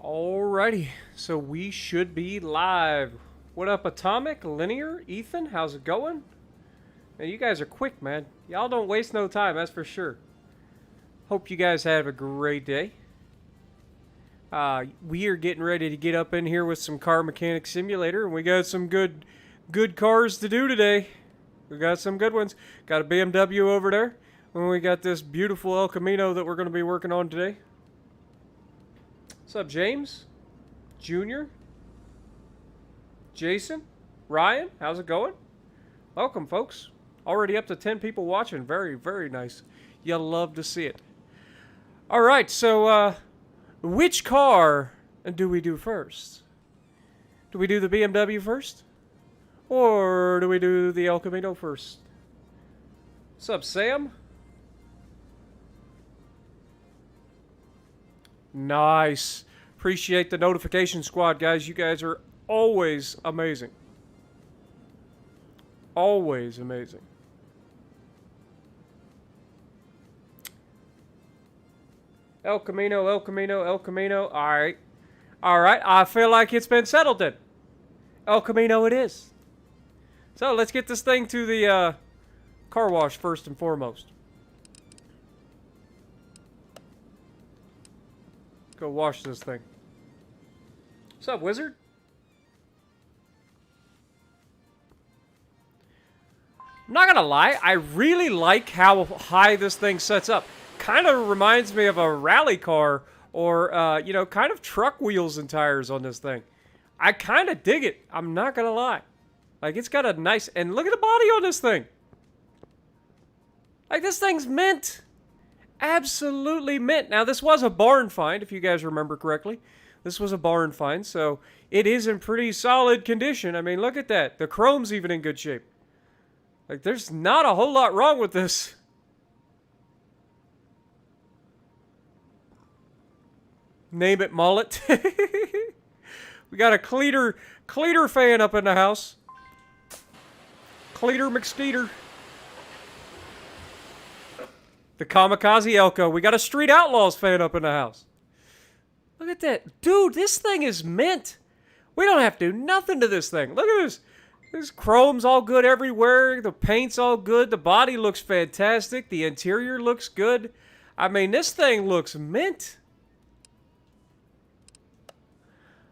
Alrighty, so we should be live. What up, Atomic, Linear, Ethan? How's it going? Man, you guys are quick, man. Y'all don't waste no time, that's for sure. Hope you guys have a great day. We are getting ready to get up in here with some Car Mechanic Simulator, and we got some good cars to do today. We got some good ones. Got a BMW over there, and we got this beautiful El Camino that we're going to be working on today. What's up, James? Junior? Jason? Ryan? How's it going? Welcome, folks. Already up to 10 people watching. Very, very nice. You'll love to see it. Alright, so, which car do we do first? Do we do the BMW first? Or do we do the El Camino first? What's up, Sam? Nice. Appreciate the notification squad, guys. You guys are always amazing. Always amazing. El Camino, El Camino, El Camino. Alright. Alright, I feel like it's been settled then. El Camino it is. So, let's get this thing to the car wash first and foremost. Go wash this thing. What's up, Wizard? I'm not gonna lie, I really like how high this thing sets up. Kind of reminds me of a rally car or, you know, kind of truck wheels and tires on this thing. I kind of dig it. I'm not gonna lie. Like, it's got a nice... And look at the body on this thing. Like, this thing's mint. Absolutely mint. Now, this was a barn find, if you guys remember correctly. This was a barn find, so it is in pretty solid condition. I mean, look at that. The chrome's even in good shape. Like, there's not a whole lot wrong with this. Name it mullet. We got a Cleater fan up in the house. Cleater McSkeeter. The Kamikaze Elko. We got a Street Outlaws fan up in the house. Look at that. Dude, this thing is mint. We don't have to do nothing to this thing. Look at this. This chrome's all good everywhere. The paint's all good. The body looks fantastic. The interior looks good. I mean, this thing looks mint.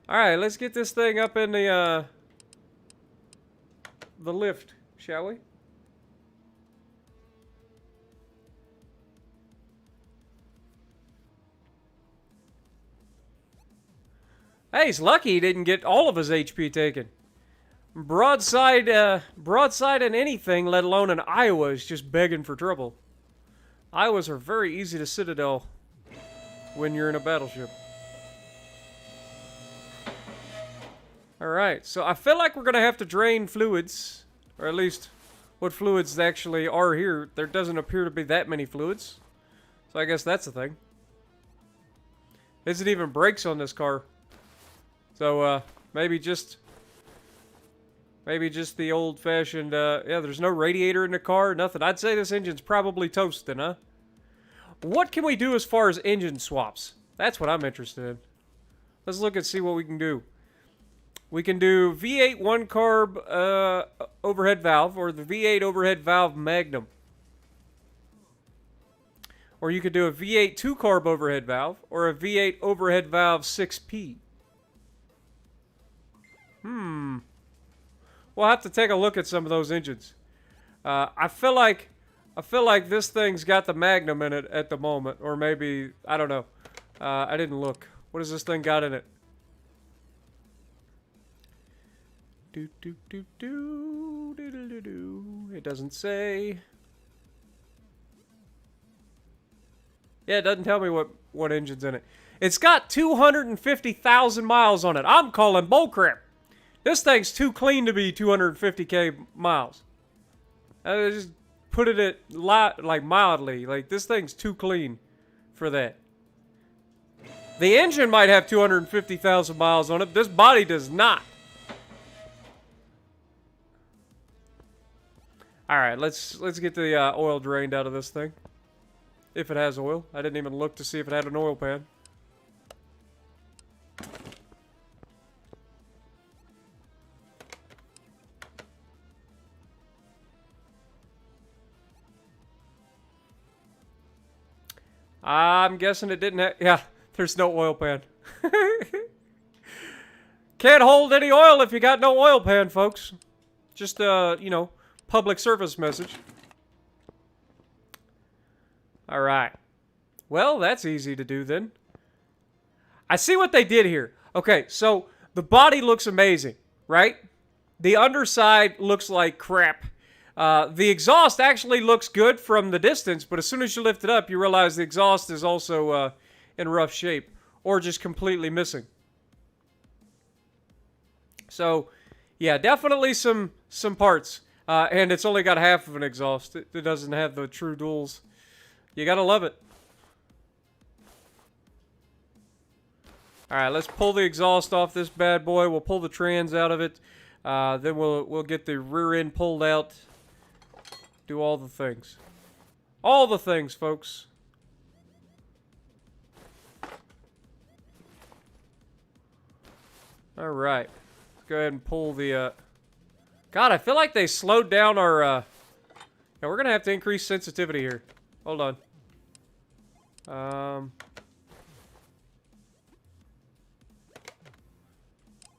Alright, let's get this thing up in the lift, shall we? Hey, he's lucky he didn't get all of his HP taken. Broadside in anything, let alone in Iowa, is just begging for trouble. Iowas are very easy to citadel when you're in a battleship. Alright, so I feel like we're going to have to drain fluids. Or at least what fluids actually are here. There doesn't appear to be that many fluids. So I guess that's the thing. Isn't even brakes on this car. So, maybe just the old-fashioned, yeah, there's no radiator in the car, nothing. I'd say this engine's probably toasting, huh? What can we do as far as engine swaps? That's what I'm interested in. Let's look and see what we can do. We can do V8 1-carb overhead valve, or the V8 overhead valve Magnum. Or you could do a V8 2-carb overhead valve, or a V8 overhead valve 6P. We'll have to take a look at some of those engines. I feel like this thing's got the Magnum in it at the moment, or maybe I don't know. I didn't look. What does this thing got in it? It doesn't say. Yeah, it doesn't tell me what engine's in it. It's got 250,000 miles on it. I'm calling bullcrap. This thing's too clean to be 250k miles. I just put it at like mildly. Like, this thing's too clean for that. The engine might have 250,000 miles on it. This body does not. All right, let's get the oil drained out of this thing. If it has oil. I didn't even look to see if it had an oil pan. I'm guessing it didn't have... Yeah, there's no oil pan. Can't hold any oil if you got no oil pan, folks. Just, you know, public service message. Alright. Well, that's easy to do then. I see what they did here. Okay, so the body looks amazing, right? The underside looks like crap. The exhaust actually looks good from the distance, but as soon as you lift it up, you realize the exhaust is also in rough shape or just completely missing. So, yeah, definitely some parts. And it's only got half of an exhaust. It doesn't have the true duals. You gotta love it. Alright, let's pull the exhaust off this bad boy. We'll pull the trans out of it. Then we'll get the rear end pulled out. Do all the things. All the things, folks. Alright. Let's go ahead and pull the, God, I feel like they slowed down our, Yeah, we're gonna have to increase sensitivity here. Hold on.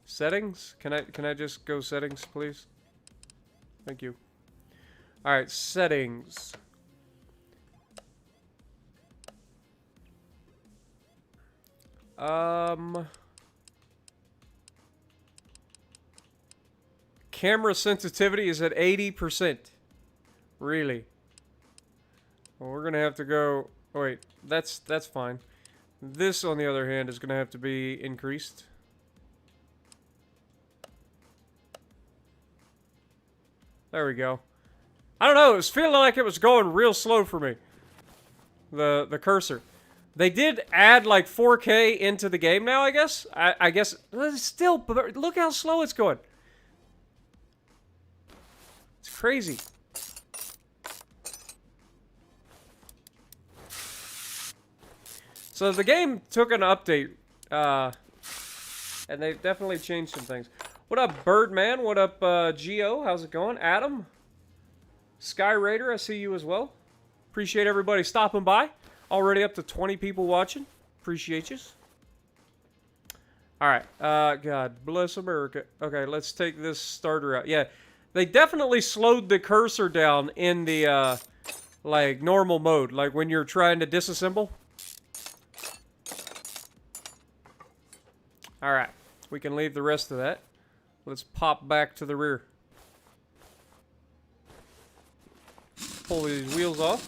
Settings? Can I just go settings, please? Thank you. Alright, settings. Camera sensitivity is at 80%. Really? Well, we're gonna have to go... Oh, wait, that's fine. This, on the other hand, is gonna have to be increased. There we go. I don't know, it was feeling like it was going real slow for me. The cursor. They did add like 4K into the game now, I guess. I guess still, but look how slow it's going. It's crazy. So the game took an update, and they definitely changed some things. What up, Birdman? What up, Geo? How's it going? Adam? Sky Raider, I see you as well. Appreciate everybody stopping by. Already up to 20 people watching. Appreciate you. Alright, God bless America. Okay, let's take this starter out. Yeah, they definitely slowed the cursor down in the, like, normal mode. Like, when you're trying to disassemble. Alright, we can leave the rest of that. Let's pop back to the rear. Pull these wheels off.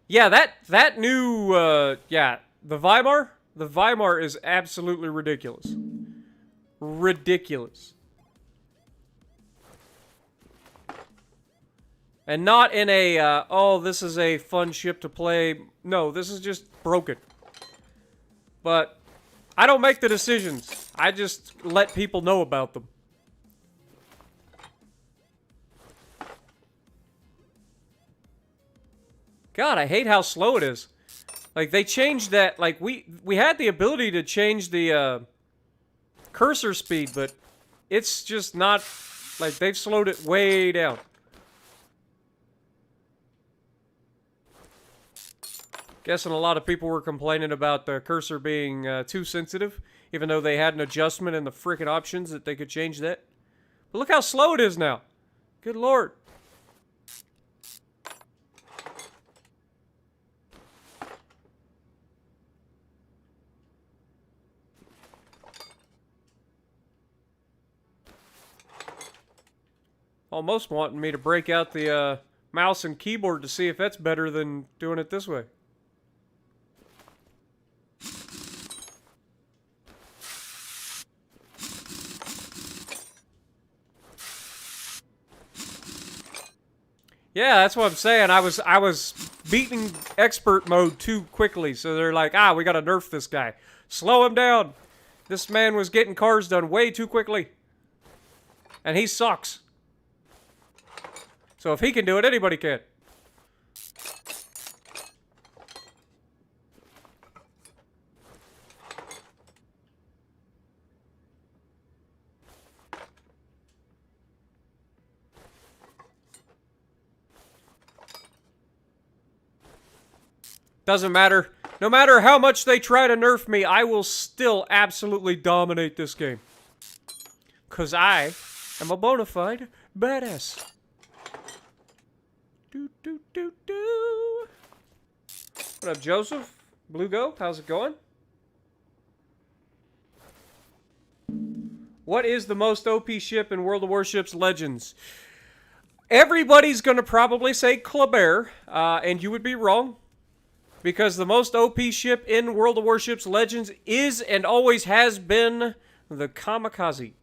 Yeah, that new, yeah, the Weimar is absolutely ridiculous. Ridiculous. And not in a, oh, this is a fun ship to play. No, this is just broken. But I don't make the decisions. I just let people know about them. God, I hate how slow it is. Like, they changed that. Like, we had the ability to change the cursor speed, but it's just not... Like, they've slowed it way down. Guessing a lot of people were complaining about the cursor being too sensitive, even though they had an adjustment in the frickin' options that they could change that. But look how slow it is now. Good lord. Almost wanting me to break out the mouse and keyboard to see if that's better than doing it this way. Yeah, that's what I'm saying. I was beating expert mode too quickly, so they're like, we gotta nerf this guy. Slow him down. This man was getting cars done way too quickly. And he sucks. So if he can do it, anybody can. Doesn't matter. No matter how much they try to nerf me, I will still absolutely dominate this game. Because I am a bona fide badass. Do, do, do, do. What up, Joseph? Bluego, how's it going? What is the most OP ship in World of Warships Legends? Everybody's going to probably say Kleber, and you would be wrong. Because the most OP ship in World of Warships Legends is and always has been the Kamikaze.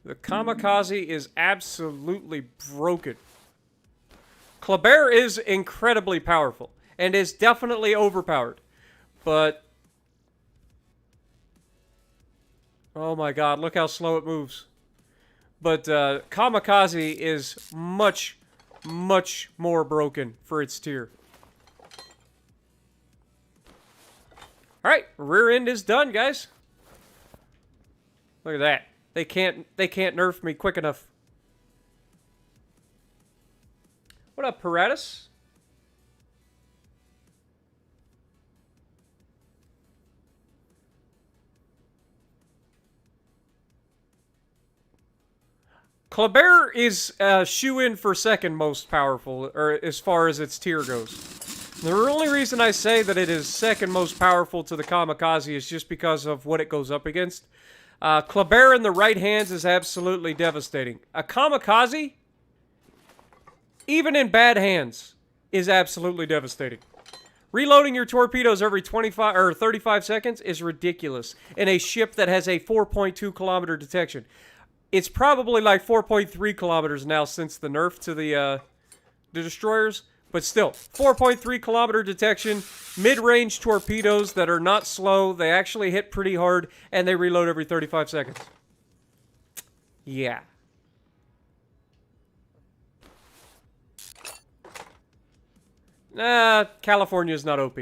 The Kamikaze is absolutely broken. Kleber is incredibly powerful and is definitely overpowered. But oh my god, look how slow it moves. But Kamikaze is much more broken for its tier. Alright, rear end is done, guys. Look at that. They can't nerf me quick enough. What up, Paratus? Kleber is shoe-in for second most powerful, or as far as its tier goes. The only reason I say that it is second most powerful to the Kamikaze is just because of what it goes up against. Kleber in the right hands is absolutely devastating. A Kamikaze, even in bad hands, is absolutely devastating. Reloading your torpedoes every 25 or 35 seconds is ridiculous in a ship that has a 4.2 kilometer detection. It's probably like 4.3 kilometers now since the nerf to the destroyers. But still, 4.3 kilometer detection, mid-range torpedoes that are not slow. They actually hit pretty hard, and they reload every 35 seconds. Yeah. Nah, California's not OP.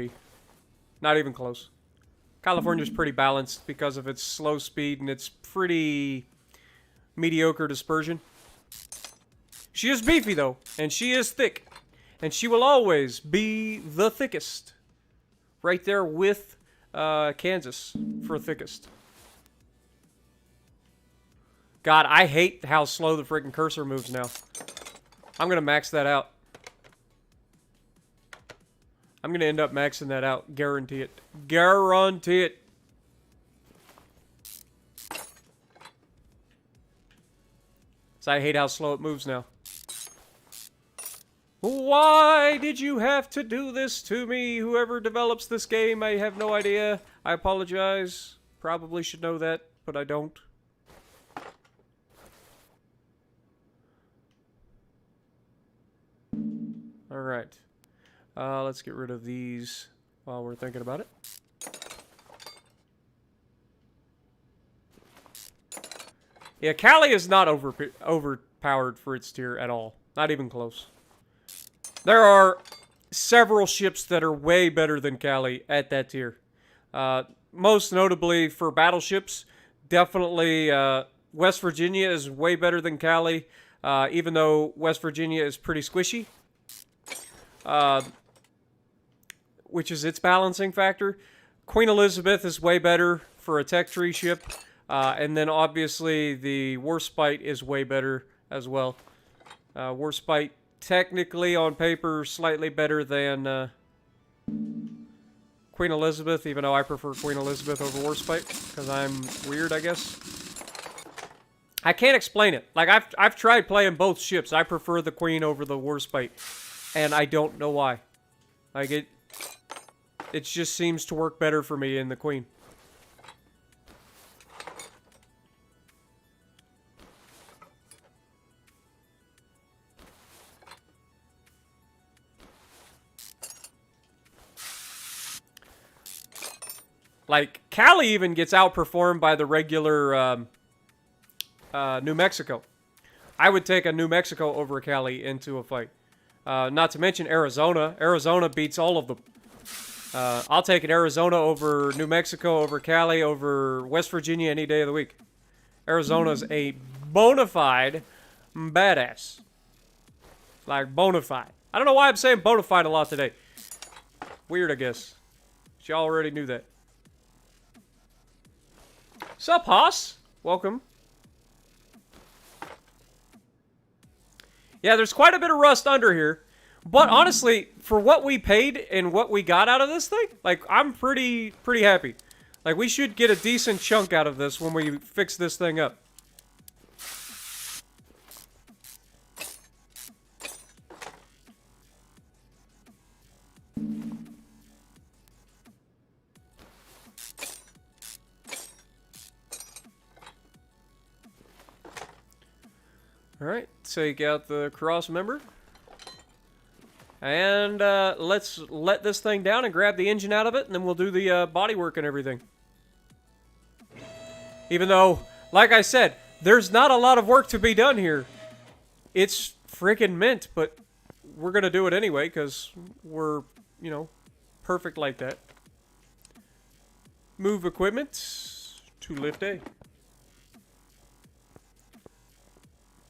Not even close. California's pretty balanced because of its slow speed and its pretty mediocre dispersion. She is beefy, though, and she is thick. And she will always be the thickest. Right there with Kansas for thickest. God, I hate how slow the freaking cursor moves now. I'm going to max that out. I'm going to end up maxing that out. Guarantee it. Guarantee it. So I hate how slow it moves now. Why did you have to do this to me? Whoever develops this game, I have no idea. I apologize. Probably should know that, but I don't. Alright. Let's get rid of these while we're thinking about it. Yeah, Cali is not overpowered for its tier at all. Not even close. There are several ships that are way better than Cali at that tier. Most notably for battleships, definitely West Virginia is way better than Cali, even though West Virginia is pretty squishy, which is its balancing factor. Queen Elizabeth is way better for a tech tree ship, and then obviously the Warspite is way better as well. Warspite technically on paper slightly better than Queen Elizabeth, even though I prefer Queen Elizabeth over Warspite because I'm weird, I guess. I can't explain it. Like I've tried playing both ships. I prefer the Queen over the Warspite, and I don't know why. Like it just seems to work better for me in the Queen. Like, Cali even gets outperformed by the regular New Mexico. I would take a New Mexico over Cali into a fight. Not to mention Arizona. Arizona beats all of them. I'll take an Arizona over New Mexico, over Cali, over West Virginia any day of the week. Arizona's a bona fide badass. Like, bona fide. I don't know why I'm saying bona fide a lot today. Weird, I guess. But y'all already knew that. Sup, Haas? Welcome. Yeah, there's quite a bit of rust under here. But honestly, for what we paid and what we got out of this thing, like, I'm pretty happy. Like, we should get a decent chunk out of this when we fix this thing up. Alright, take out the cross member. And let's let this thing down and grab the engine out of it, and then we'll do the body work and everything. Even though, like I said, there's not a lot of work to be done here. It's freaking mint, but we're going to do it anyway, because we're, you know, perfect like that. Move equipment to lift A.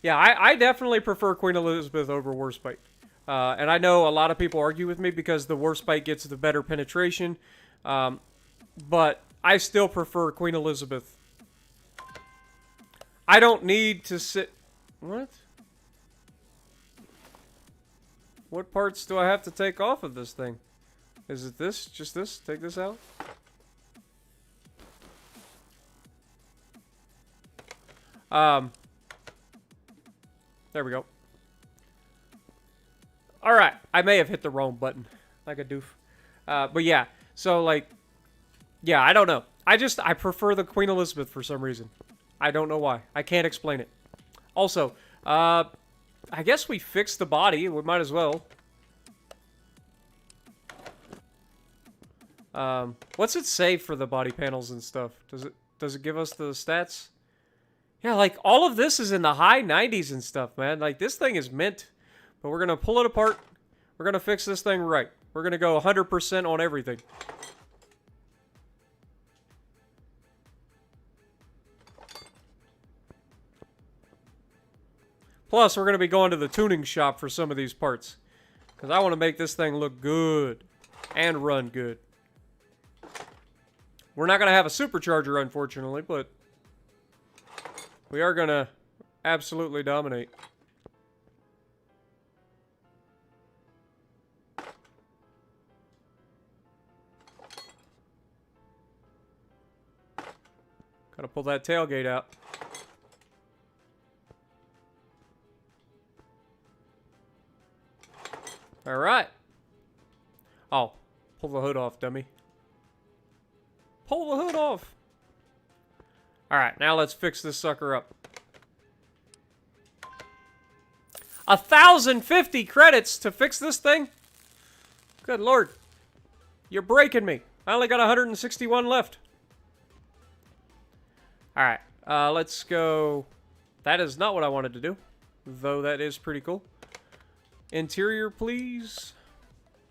Yeah, I definitely prefer Queen Elizabeth over Warspite. And I know a lot of people argue with me because the Warspite gets the better penetration. But I still prefer Queen Elizabeth. I don't need to sit... What? What parts do I have to take off of this thing? Is it this? Just this? Take this out? There we go. Alright, I may have hit the wrong button. Like a doof. But yeah, so like... Yeah, I don't know. I prefer the Queen Elizabeth for some reason. I don't know why. I can't explain it. Also, I guess we fixed the body. We might as well. What's it say for the body panels and stuff? Does it give us the stats? Yeah, like, all of this is in the high 90s and stuff, man. Like, this thing is mint. But we're going to pull it apart. We're going to fix this thing right. We're going to go 100% on everything. Plus, we're going to be going to the tuning shop for some of these parts. Because I want to make this thing look good. And run good. We're not going to have a supercharger, unfortunately, but... we are going to absolutely dominate. Gotta pull that tailgate out. Alright. Oh, pull the hood off, dummy. Pull the hood off. Alright, now let's fix this sucker up. 1,050 credits to fix this thing? Good lord. You're breaking me. I only got 161 left. Alright, let's go... That is not what I wanted to do. Though that is pretty cool. Interior, please.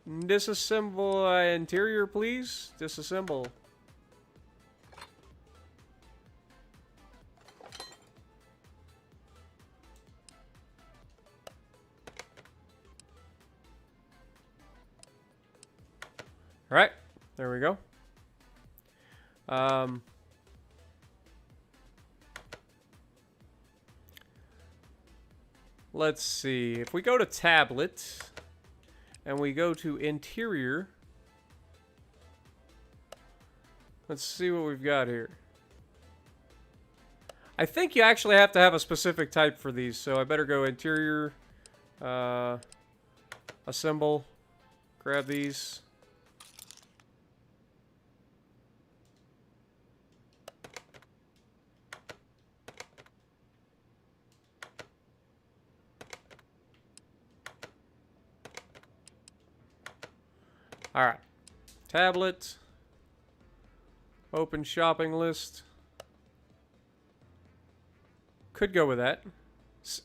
Disassemble interior, please. Disassemble. Alright, there we go. Let's see. If we go to tablet and we go to interior, let's see what we've got here. I think you actually have to have a specific type for these, so I better go interior, assemble, grab these. Alright. Tablet. Open shopping list. Could go with that.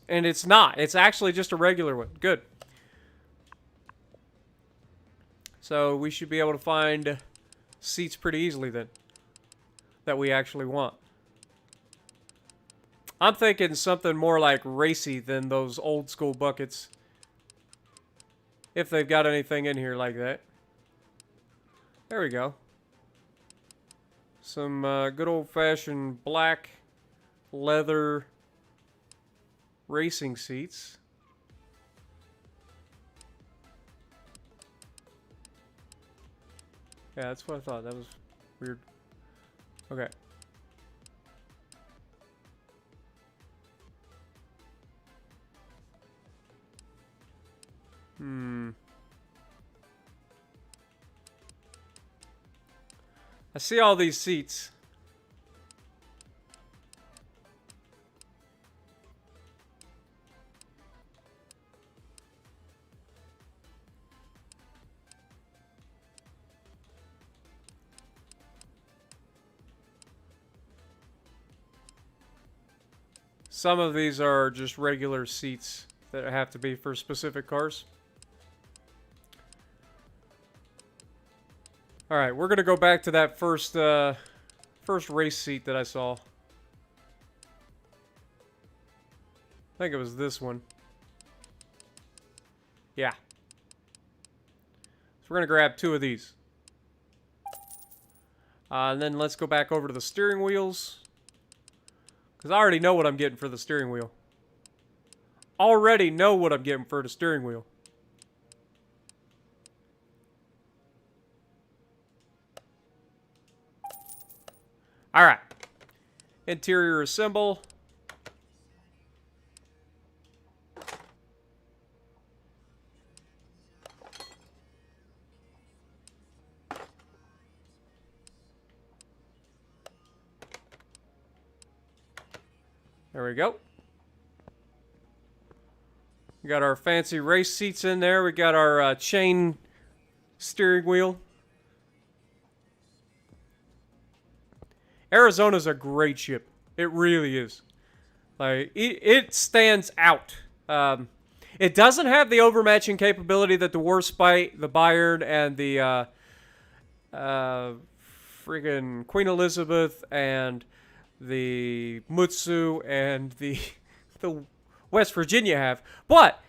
And it's not. It's actually just a regular one. Good. So we should be able to find seats pretty easily then. That we actually want. I'm thinking something more like racy than those old school buckets. If they've got anything in here like that. There we go. Some good old-fashioned black leather racing seats. Yeah, that's what I thought. That was weird. Okay. I see all these seats. Some of these are just regular seats that have to be for specific cars. All right, we're gonna go back to that first race seat that I saw. I think it was this one. Yeah. So we're gonna grab 2 of these. And then let's go back over to the steering wheels. Because I already know what I'm getting for the steering wheel. Already know what I'm getting for the steering wheel. Alright. Interior assemble. There we go. We got our fancy race seats in there. We got our chain steering wheel. Arizona's a great ship. It really is. Like it stands out. It doesn't have the overmatching capability that the Warspite, the Bayern, and the friggin' Queen Elizabeth and the Mutsu and the West Virginia have, but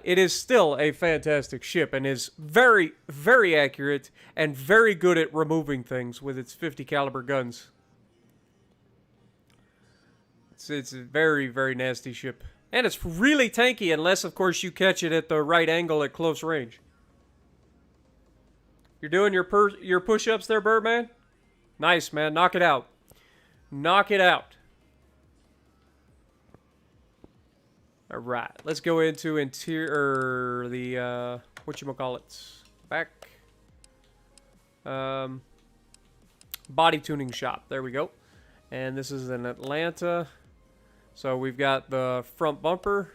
it is still a fantastic ship and is very, very accurate and very good at removing things with its 50 caliber guns. It's a very, very nasty ship. And it's really tanky unless, of course, you catch it at the right angle at close range. You're doing your push-ups there, Birdman? Nice, man. Knock it out. Knock it out. All right. Let's go into interior, the, whatchamacallit? Back. Body tuning shop. There we go. And this is in Atlanta. So we've got the front bumper,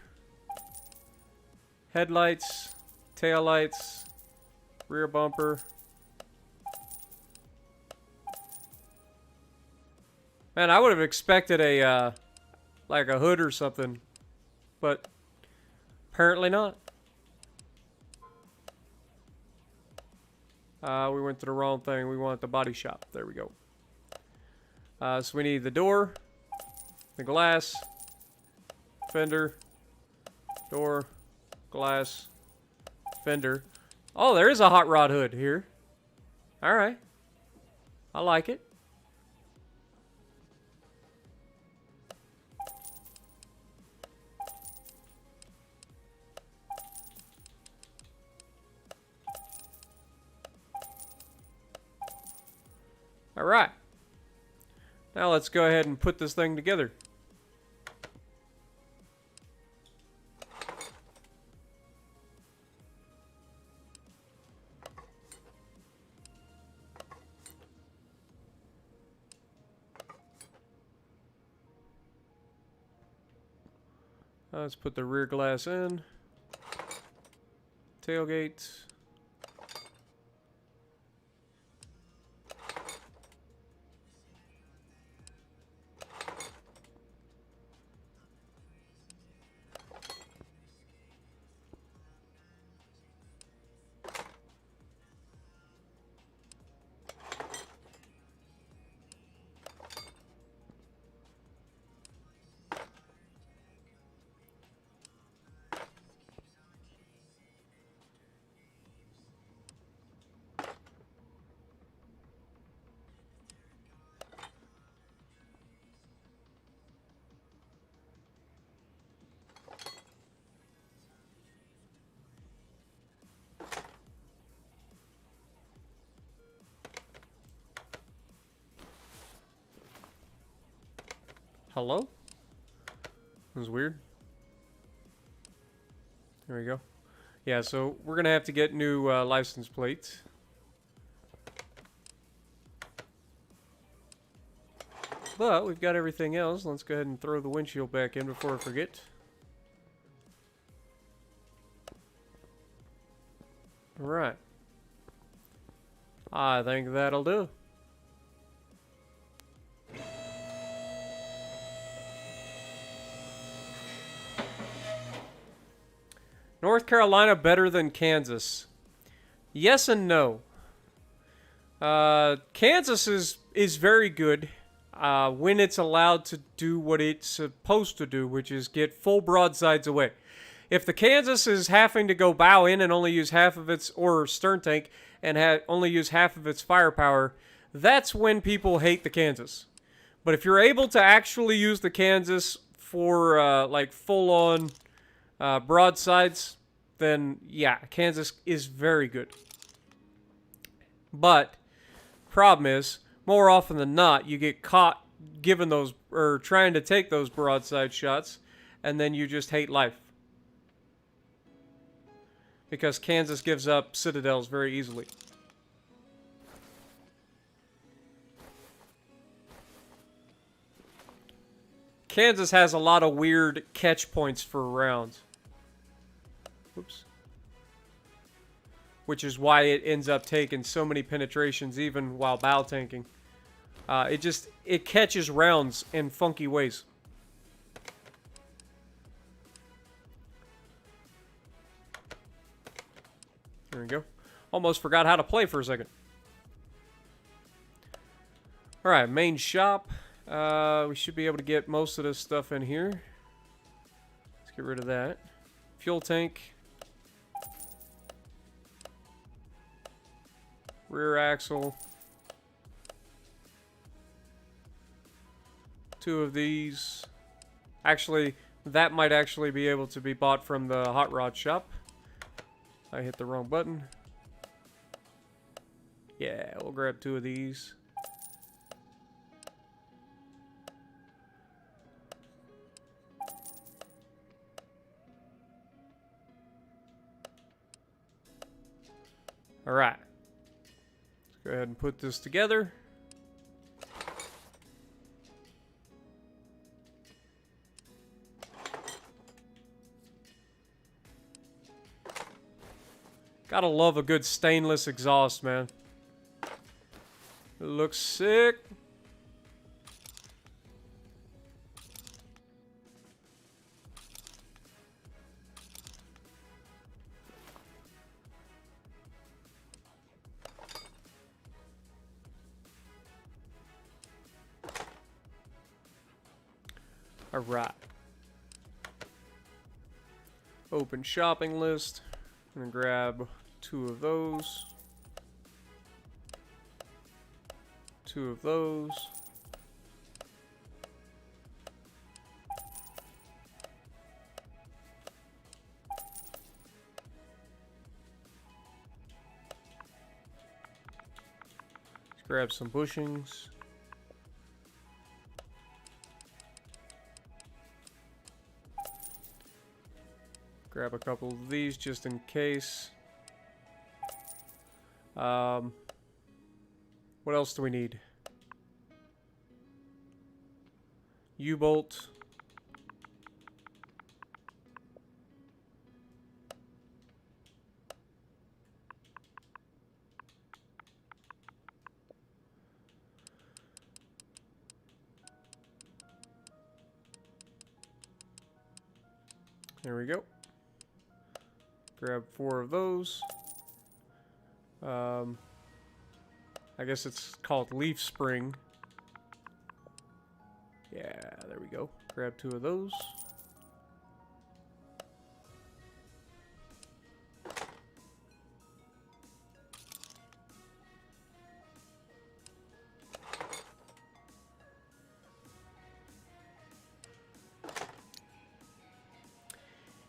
headlights, taillights, rear bumper. Man, I would have expected a, like a hood or something, but apparently not. We went to the wrong thing. We want the body shop. There we go. So we need the door, the glass, fender, door, glass, fender. Oh, there is a hot rod hood here. All right. I like it. All right. Now let's go ahead and put this thing together. Let's put the rear glass in. Tailgate. Hello? That was weird. There we go. Yeah, so we're going to have to get new license plates. But we've got everything else. Let's go ahead and throw the windshield back in before I forget. Alright. I think that'll do. North Carolina better than Kansas? Yes and no. Kansas is very good when it's allowed to do what it's supposed to do, which is get full broadsides away. If the Kansas is having to go bow in and only use half of its, or stern tank, and only use half of its firepower, that's when people hate the Kansas. But if you're able to actually use the Kansas for like full-on broadsides, then yeah, Kansas is very good. But problem is, more often than not, you get caught giving those or trying to take those broadside shots, and then you just hate life. Because Kansas gives up citadels very easily. Kansas has a lot of weird catch points for rounds. Whoops. Which is why it ends up taking so many penetrations even while bow tanking. It catches rounds in funky ways. There we go. Almost forgot how to play for a second. Alright, main shop. We should be able to get most of this stuff in here. Let's get rid of that. Fuel tank. Rear axle. 2 of these. Actually, that might actually be able to be bought from the hot rod shop. I hit the wrong button. Yeah, we'll grab 2 of these. Alright. Let's go ahead and put this together. Gotta love a good stainless exhaust, man. It looks sick. All right. Open shopping list. I'm gonna grab 2 of those. 2 of those. Let's grab some bushings. Grab a couple of these just in case. What else do we need? U-bolt. There we go. Grab 4 of those. I guess it's called leaf spring. Yeah, there we go. Grab 2 of those.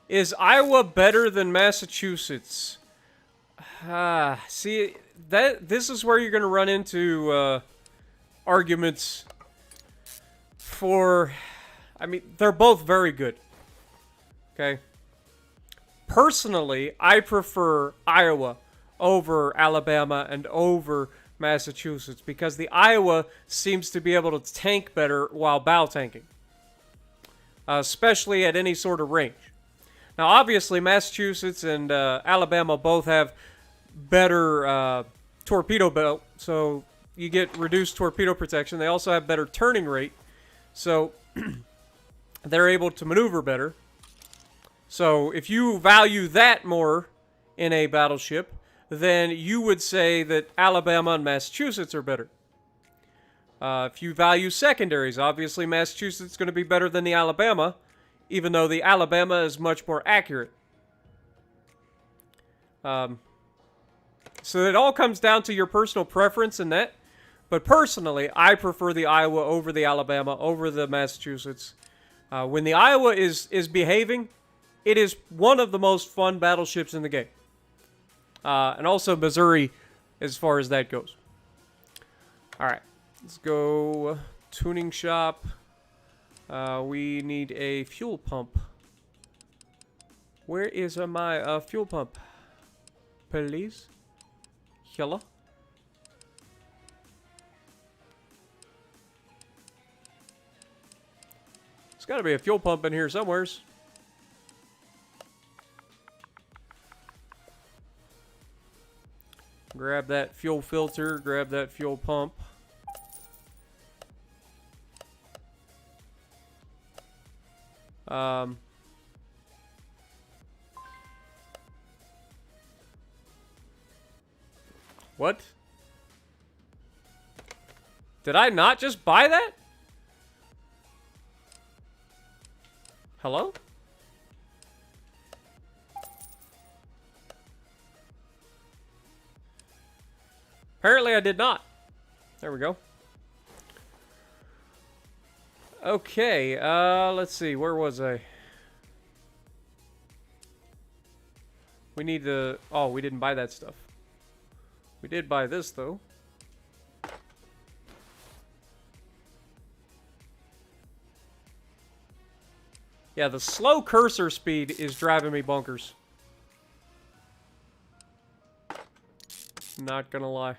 Is Iowa better than Massachusetts? See, this is where you're going to run into arguments for I mean, they're both very good. Okay. Personally, I prefer Iowa over Alabama and over Massachusetts because the Iowa seems to be able to tank better while bow tanking, especially at any sort of range. Now, obviously, Massachusetts and Alabama both have better torpedo belt, so you get reduced torpedo protection. They also have better turning rate, so they're able to maneuver better. So if you value that more in a battleship, then you would say that Alabama and Massachusetts are better. If you value secondaries, obviously Massachusetts is going to be better than the Alabama, even though the Alabama is much more accurate. So it all comes down to your personal preference in that. But personally, I prefer the Iowa over the Alabama, over the Massachusetts. When the Iowa is behaving, it is one of the most fun battleships in the game. And also Missouri, as far as that goes. Alright, let's go tuning shop. We need a fuel pump. Where is my fuel pump? Please? Hello? There's got to be a fuel pump in here somewheres. Grab that fuel filter, grab that fuel pump. What? Did I not just buy that? Hello? Apparently I did not. There we go. Okay, let's see. Where was I? We need to... Oh, we didn't buy that stuff. We did buy this, though. Yeah, the slow cursor speed is driving me bonkers. Not gonna lie.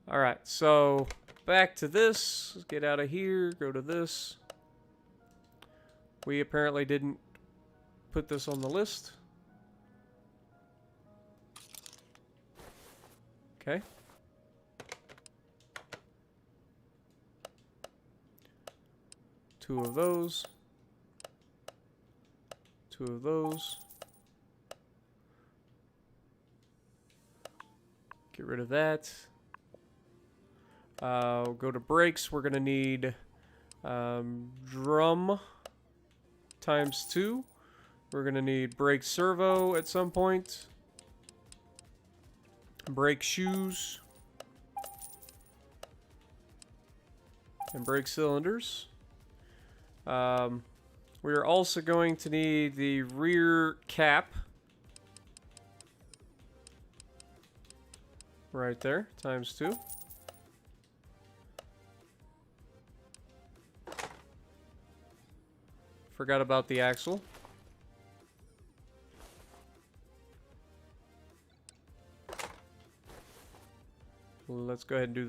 Alright, so back to this. Let's get out of here. Go to this. We apparently didn't put this on the list. Okay. Two of those. Two of those. Get rid of that. Go to brakes. We're going to need drum ×2. We're going to need brake servo at some point. Brake shoes. And brake cylinders. We are also going to need the rear cap. Right there, ×2. Forgot about the axle. Let's go ahead and do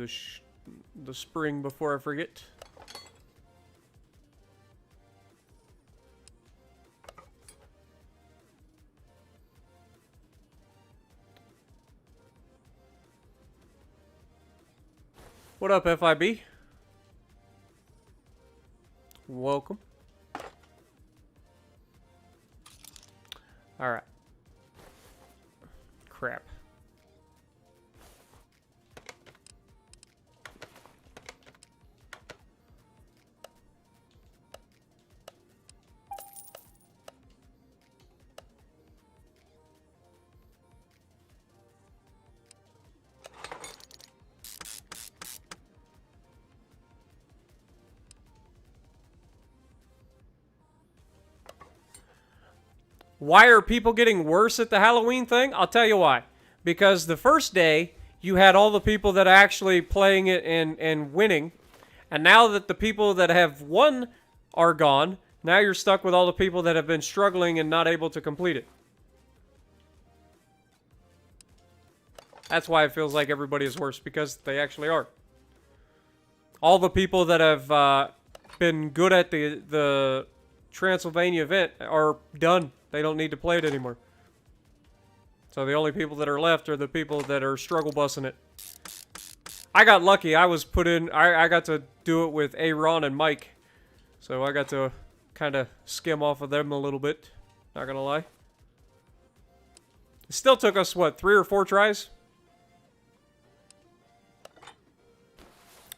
the spring before I forget. What up, FIB? Welcome. Alright. Crap. Why are people getting worse at the Halloween thing? I'll tell you why. Because the first day, you had all the people that are actually playing it and winning. And now that the people that have won are gone, now you're stuck with all the people that have been struggling and not able to complete it. That's why it feels like everybody is worse, because they actually are. All the people that have been good at the Transylvania event are done. They don't need to play it anymore. So the only people that are left are the people that are struggle bussing it. I got lucky. I was put in... I got to do it with Aaron and Mike. So I got to kind of skim off of them a little bit. Not gonna lie. It still took us, what, 3 or 4 tries?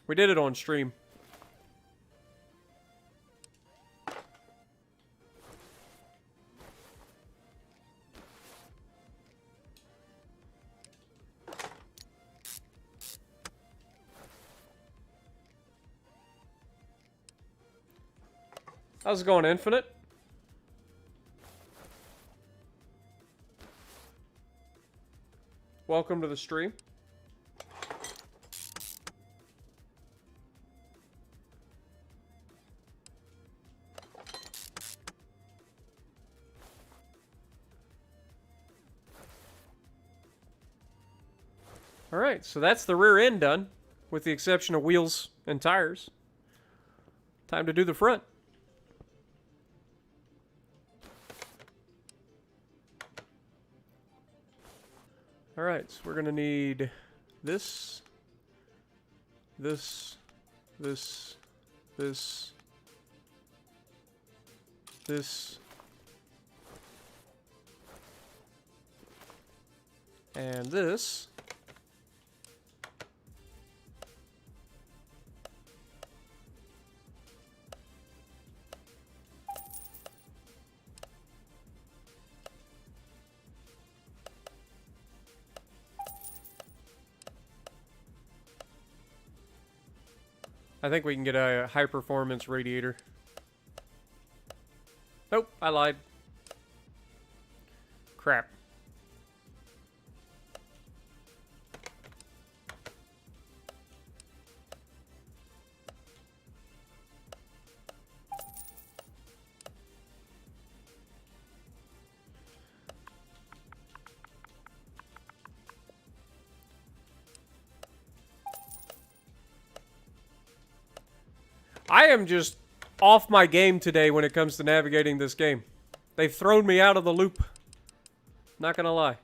We did it on stream. How's it going, Infinite? Welcome to the stream. Alright, so that's the rear end done, with the exception of wheels and tires. Time to do the front. Alright, so we're going to need this, this, this, this, this, and this. I think we can get a high-performance radiator. Nope, I lied. Crap. I am just off my game today when it comes to navigating this game. They've thrown me out of the loop. Not gonna lie.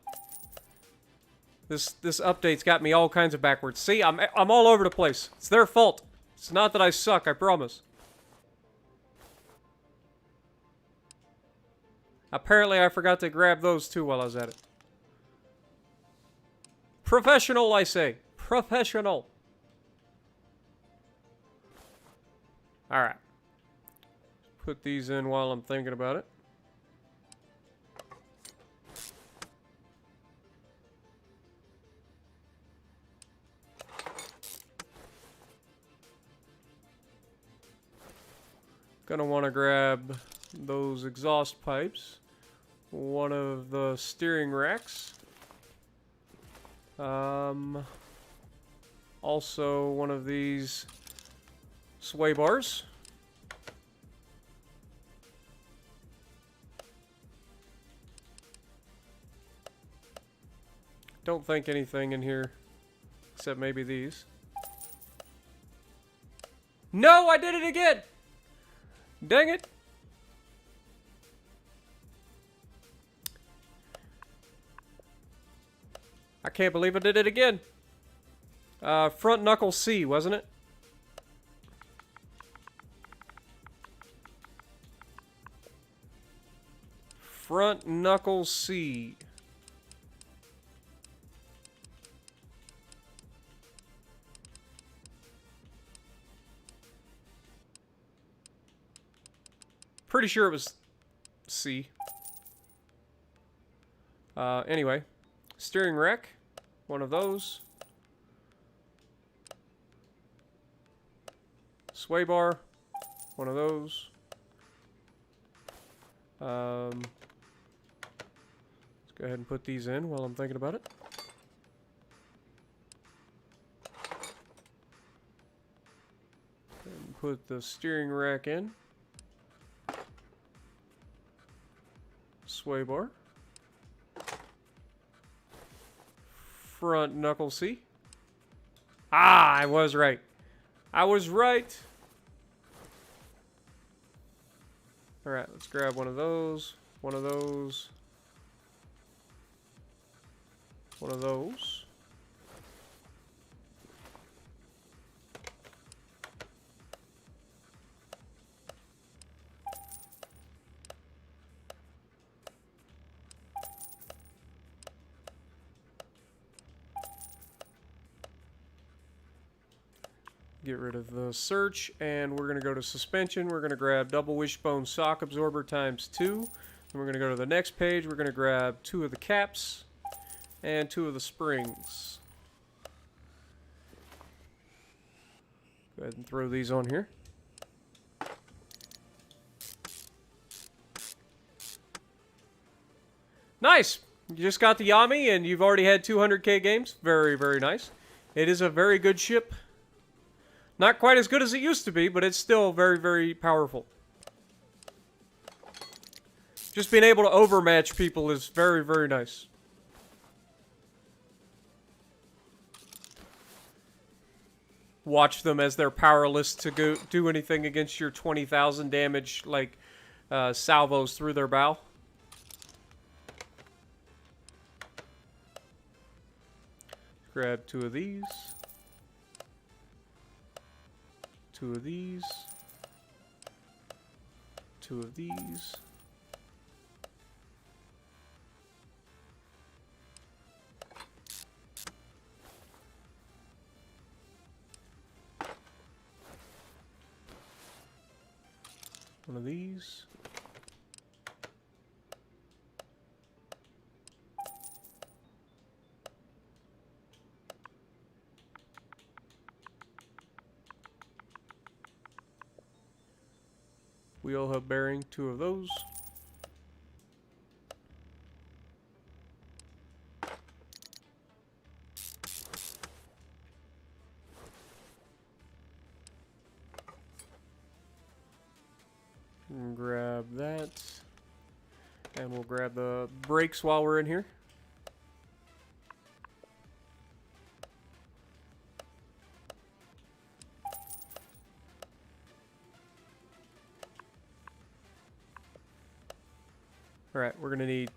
This update's got me all kinds of backwards. See, I'm all over the place. It's their fault. It's not that I suck, I promise. Apparently I forgot to grab those too while I was at it. Professional, I say. Professional. Alright. Put these in while I'm thinking about it. Gonna want to grab those exhaust pipes. One of the steering racks. Also one of these sway bars. Don't think anything in here except maybe these. No, I did it again! Dang it! I can't believe I did it again. Front knuckle C, wasn't it? Front knuckle C. Pretty sure it was C. Anyway. Steering rack. One of those. Sway bar. One of those. Let's go ahead and put these in while I'm thinking about it. put the steering rack in. Sway bar. Front knuckle seat. Ah, I was right. I was right. Alright, let's grab one of those. One of those. One of those. Get rid of the search, and we're going to go to suspension. We're going to grab double wishbone shock absorber times 2. Then we're going to go to the next page. We're going to grab 2 of the caps and 2 of the springs. Go ahead and throw these on here. Nice! You just got the Yami, and you've already had 200k games. Very, very nice. It is a very good ship. Not quite as good as it used to be, but it's still very, very powerful. Just being able to overmatch people is very, very nice. Watch them as they're powerless to go do anything against your 20,000 damage, like salvos through their bow. Grab 2 of these. 2 of these. 2 of these. One of these. Wheel hub bearing, 2 of those. And grab that. And we'll grab the brakes while we're in here. Alright, we're going to need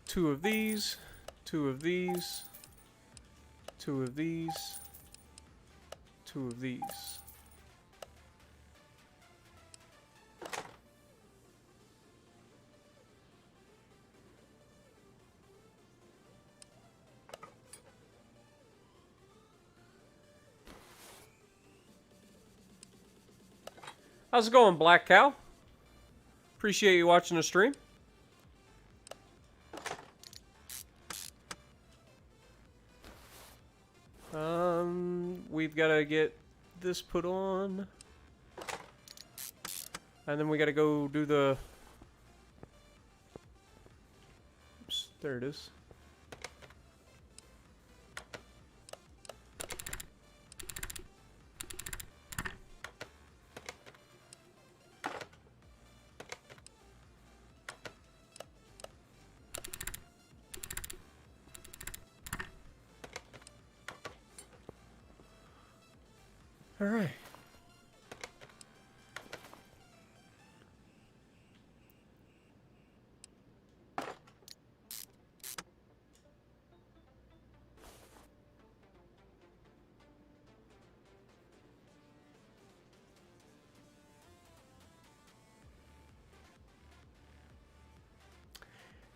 2 of these, 2 of these, 2 of these, 2 of these. How's it going, Black Cow? Appreciate you watching the stream. We've got to get this put on. And then we got to go do the... Oops, there it is. All right.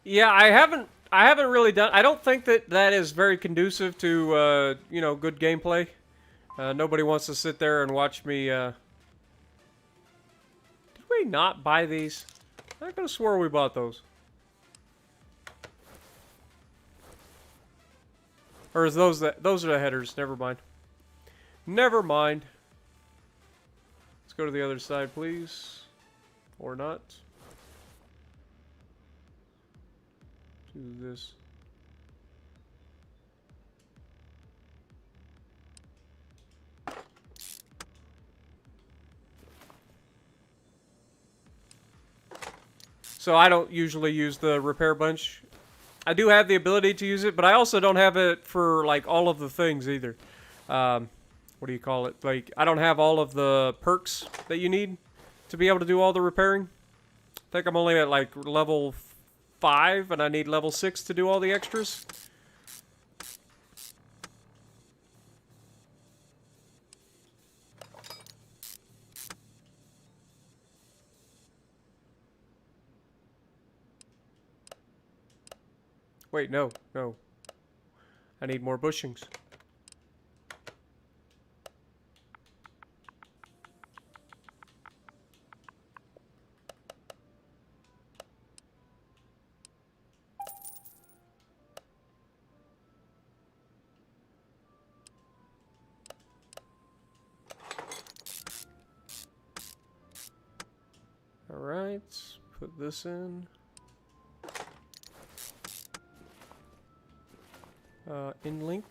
Yeah, I haven't really done. I don't think that is very conducive to you know, good gameplay. Nobody wants to sit there and watch me. Did we not buy these? I could have swore we bought those. Or is those are the headers? Never mind. Never mind. Let's go to the other side, please. Or not. Do this. So I don't usually use the repair bunch. I do have the ability to use it, but I also don't have it for like all of the things either. What do you call it? Like, I don't have all of the perks that you need to be able to do all the repairing. I think I'm only at like level 5 and I need level 6 to do all the extras. Wait, no. I need more bushings. Alright, put this in. In link.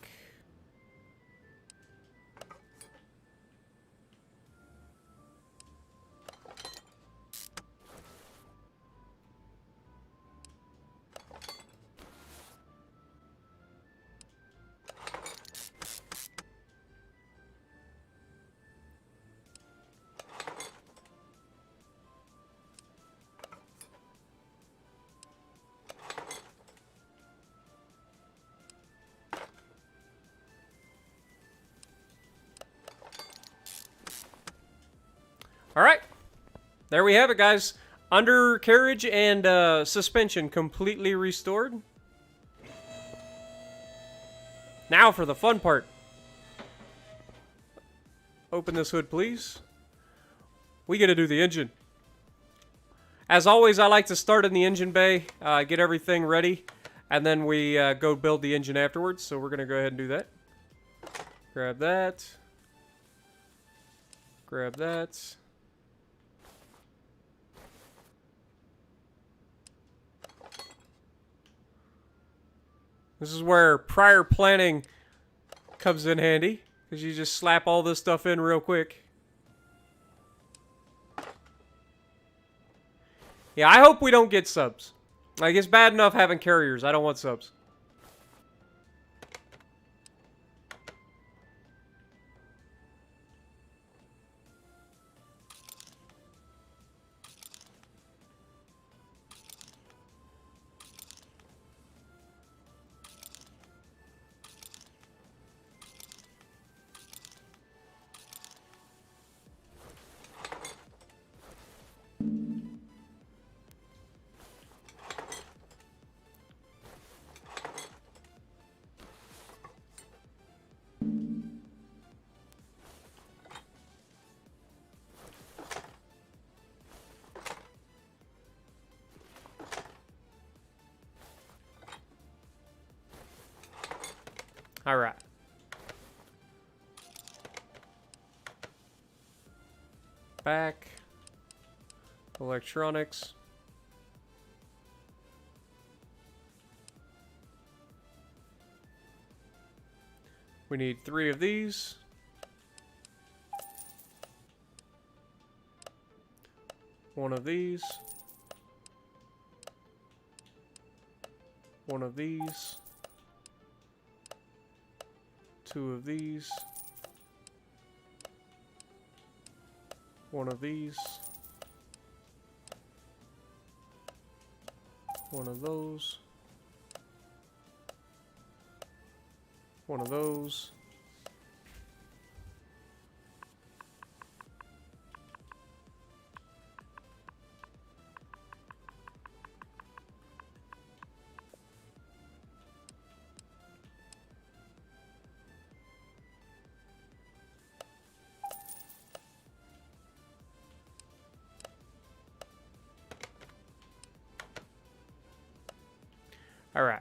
Alright, there we have it, guys. Undercarriage and suspension completely restored. Now for the fun part. Open this hood, please. We get to do the engine. As always, I like to start in the engine bay, get everything ready, and then we go build the engine afterwards. So we're going to go ahead and do that. Grab that. Grab that. This is where prior planning comes in handy, because you just slap all this stuff in real quick. Yeah, I hope we don't get subs. Like, it's bad enough having carriers. I don't want subs. All right. Back. Electronics. We need 3 of these. One of these. One of these. 2 of these. One of these. One of those. One of those. All right.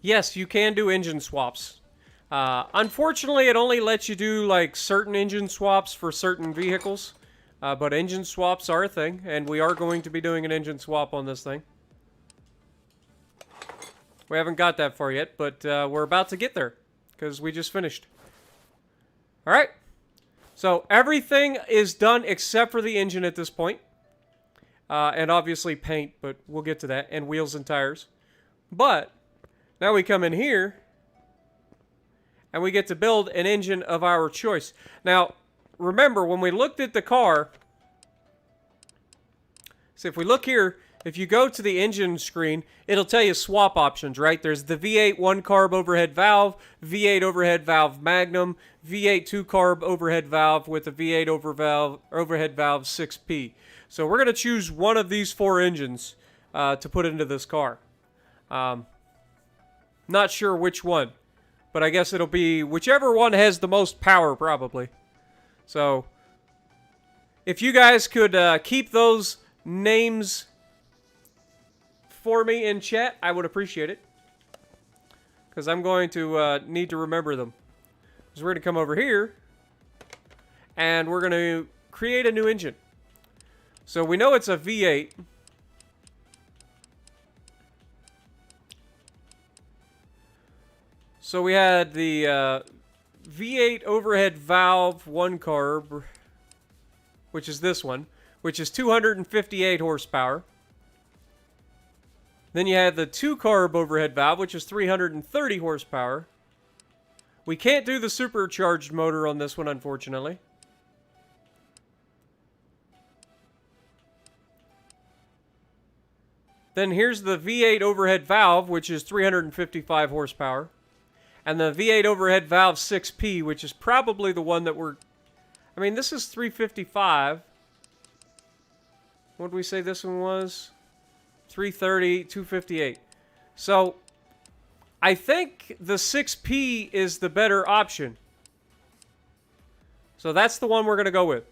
Yes, you can do engine swaps. Unfortunately, it only lets you do like certain engine swaps for certain vehicles. But engine swaps are a thing, and we are going to be doing an engine swap on this thing. We haven't got that far yet, but we're about to get there, because we just finished. Alright. So, everything is done except for the engine at this point. And obviously paint, but we'll get to that, and wheels and tires. But, now we come in here, and we get to build an engine of our choice. Now, remember, when we looked at the car, so if we look here, if you go to the engine screen, it'll tell you swap options, right? There's the V8 1-carb overhead valve, V8 overhead valve Magnum, V8 2-carb overhead valve with a V8 overhead valve 6P. So we're going to choose one of these 4 engines to put into this car. Not sure which one, but I guess it'll be whichever one has the most power, probably. So, if you guys could keep those names for me in chat, I would appreciate it. Because I'm going to need to remember them. So we're going to come over here, and we're going to create a new engine. So we know it's a V8. So we had the V8 overhead valve 1-carb, which is this one, which is 258 horsepower. Then you had the 2-carb overhead valve, which is 330 horsepower. We can't do the supercharged motor on this one, unfortunately. Then here's the V8 overhead valve, which is 355 horsepower. And the V8 overhead valve 6P, which is probably the one that we're... I mean, this is 355. What did we say this one was? 330, 258. So, I think the 6P is the better option. So that's the one we're going to go with.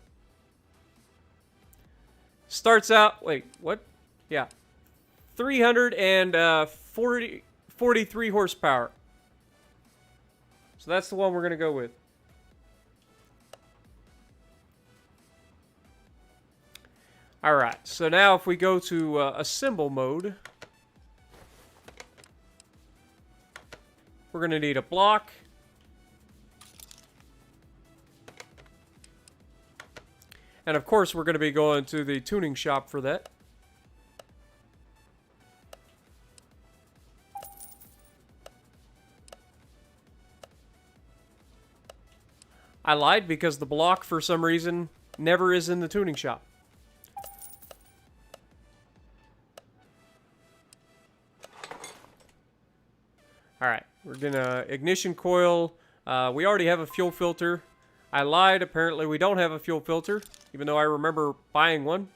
Starts out... Wait, what? Yeah. 343 horsepower. So that's the one we're going to go with. Alright, so now if we go to assemble mode, we're going to need a block. And of course we're going to be going to the tuning shop for that. I lied because the block, for some reason, never is in the tuning shop. Alright, we're gonna ignition coil. We already have a fuel filter. I lied, apparently we don't have a fuel filter, even though I remember buying one.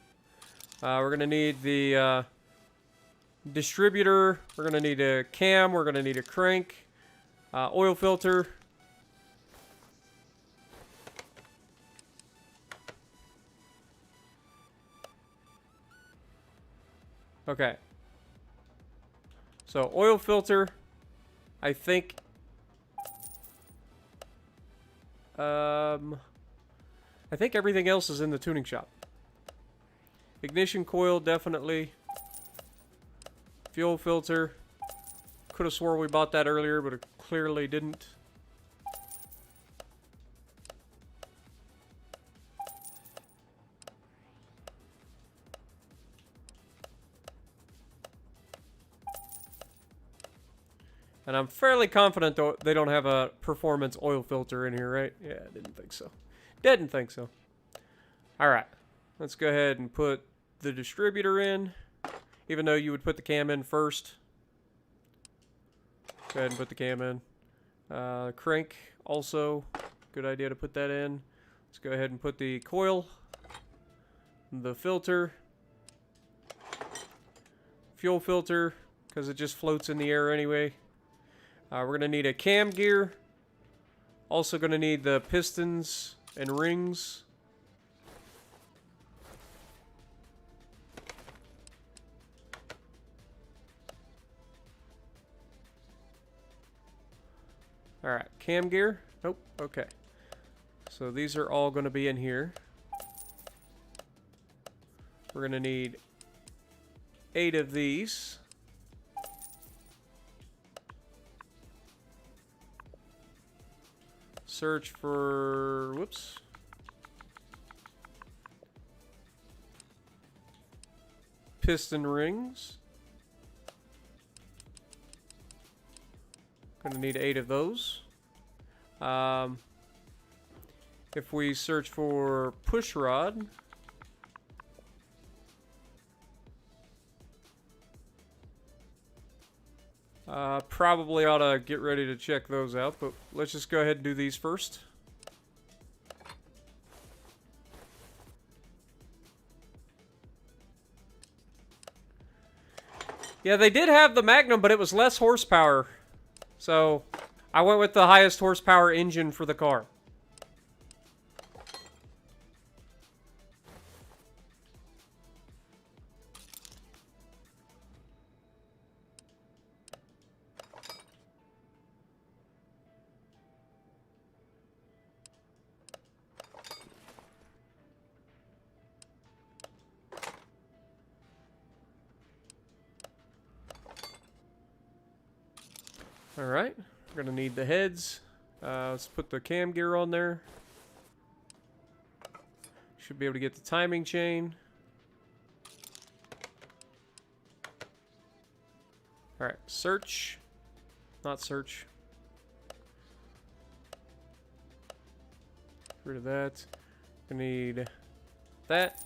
We're gonna need the distributor. We're gonna need a cam. We're gonna need a crank. Oil filter. Okay. So, oil filter, I think... I think everything else is in the tuning shop. Ignition coil, definitely. Fuel filter. Could have swore we bought that earlier, but it clearly didn't. And I'm fairly confident they don't have a performance oil filter in here, right? Yeah, I didn't think so. Didn't think so. Alright. Let's go ahead and put the distributor in. Even though you would put the cam in first. Go ahead and put the cam in. Crank, also. Good idea to put that in. Let's go ahead and put the coil. The filter. Fuel filter, because it just floats in the air anyway. We're going to need a cam gear. Also going to need the pistons and rings. Alright, cam gear. Nope, okay. So these are all going to be in here. We're going to need 8 of these. Search for, whoops. Piston rings. Gonna need 8 of those. If we search for push rod, probably ought to get ready to check those out, but let's just go ahead and do these first. Yeah, they did have the Magnum, but it was less horsepower. So, I went with the highest horsepower engine for the car. Alright, we're going to need the heads. Let's put the cam gear on there. Should be able to get the timing chain. Alright, search. Not search. Get rid of that. We need that.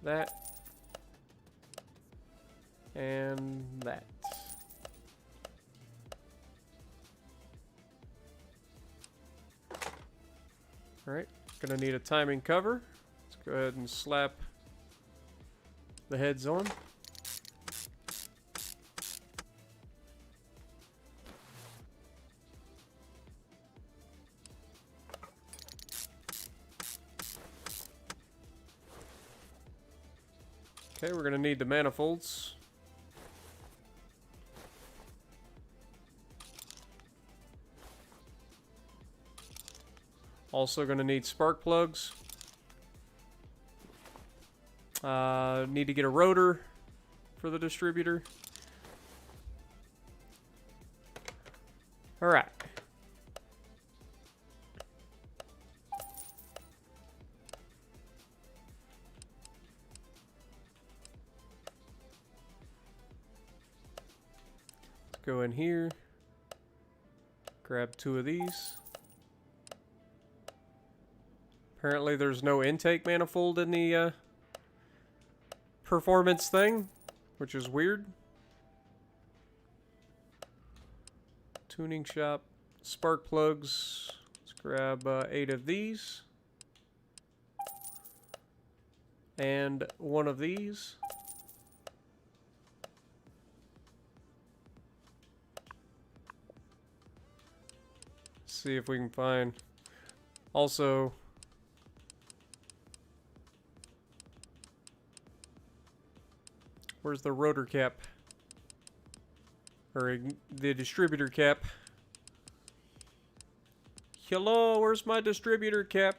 That. And that. Alright, gonna need a timing cover. Let's go ahead and slap the heads on. Okay, we're gonna need the manifolds. Also going to need spark plugs. Need to get a rotor for the distributor. Alright. Let's go in here. Grab 2 of these. Apparently there's no intake manifold in the performance thing, which is weird. Tuning shop, spark plugs. Let's grab 8 of these. And 1 of these. See if we can find. Also, where's the rotor cap? Or the distributor cap? Hello, where's my distributor cap?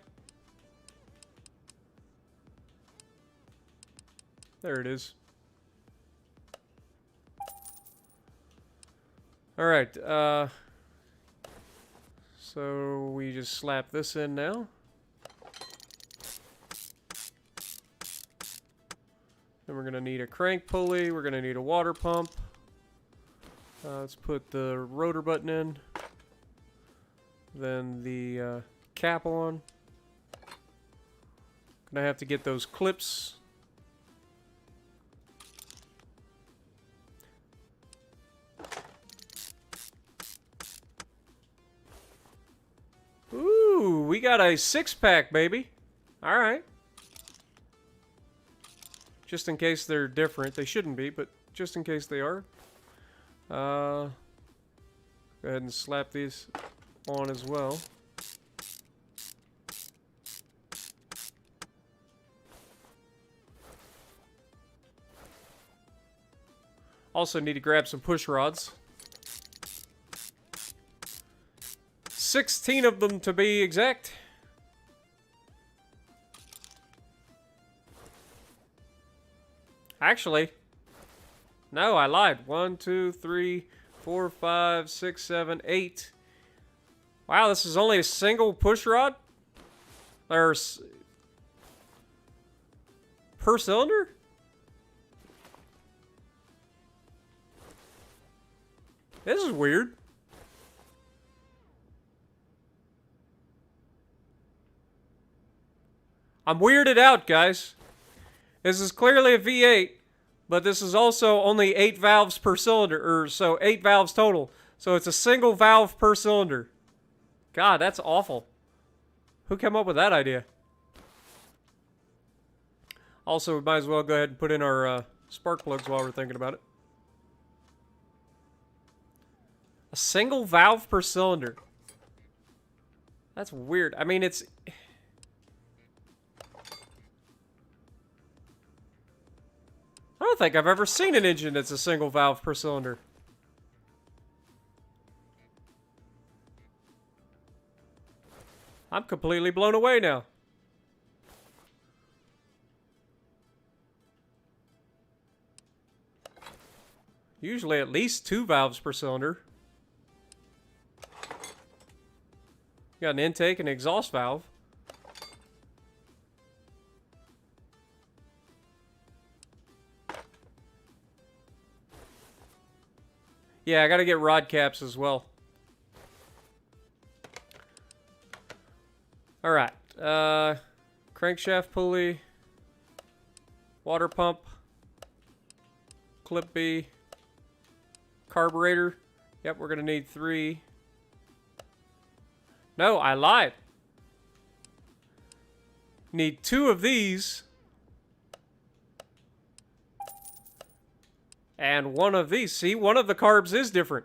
There it is. Alright, so we just slap this in now. Then we're going to need a crank pulley. We're going to need a water pump. Let's put the rotor button in. Then the cap on. Gonna have to get those clips. Ooh, we got a 6-pack, baby. All right. Just in case they're different. They shouldn't be, but just in case they are. Go ahead and slap these on as well. Also need to grab some push rods. 16 of them to be exact. Actually, no, I lied. 1, 2, 3, 4, 5, 6, 7, 8. Wow, this is only a single push rod? There's per cylinder? This is weird. I'm weirded out, guys. This is clearly a V8, but this is also only 8 valves per cylinder, or so 8 valves total. So it's a single valve per cylinder. God, that's awful. Who came up with that idea? Also, we might as well go ahead and put in our spark plugs while we're thinking about it. A single valve per cylinder. That's weird. I mean, it's... I don't think I've ever seen an engine that's a single valve per cylinder. I'm completely blown away now. Usually at least 2 valves per cylinder. You got an intake and exhaust valve. Yeah, I gotta get rod caps as well. Alright. Crankshaft pulley. Water pump. Clip B. Carburetor. Yep, we're gonna need 3. No, I lied. Need 2 of these. And 1 of these. See, one of the carbs is different.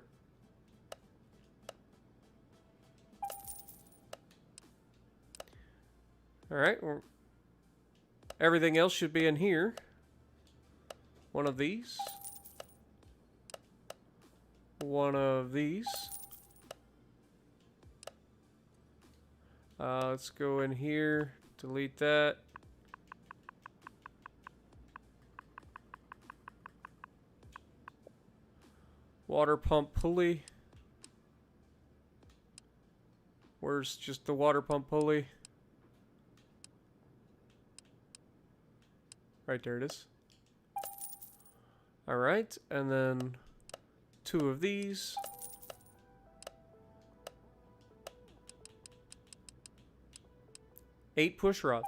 Alright, well, everything else should be in here. 1 of these. 1 of these. Let's go in here, delete that. Water pump pulley. Where's just the water pump pulley? Right there it is. Alright, and then 2 of these. Eight push rods.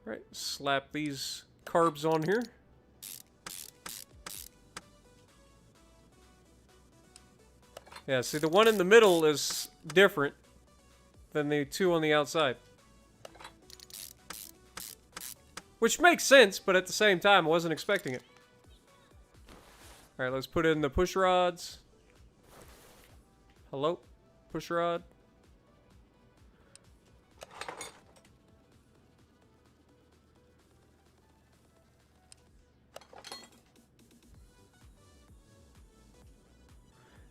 Alright, slap these carbs on here. Yeah, see, the one in the middle is different than the 2 on the outside. Which makes sense, but at the same time, I wasn't expecting it. Alright, let's put in the push rods. Hello? Push rod.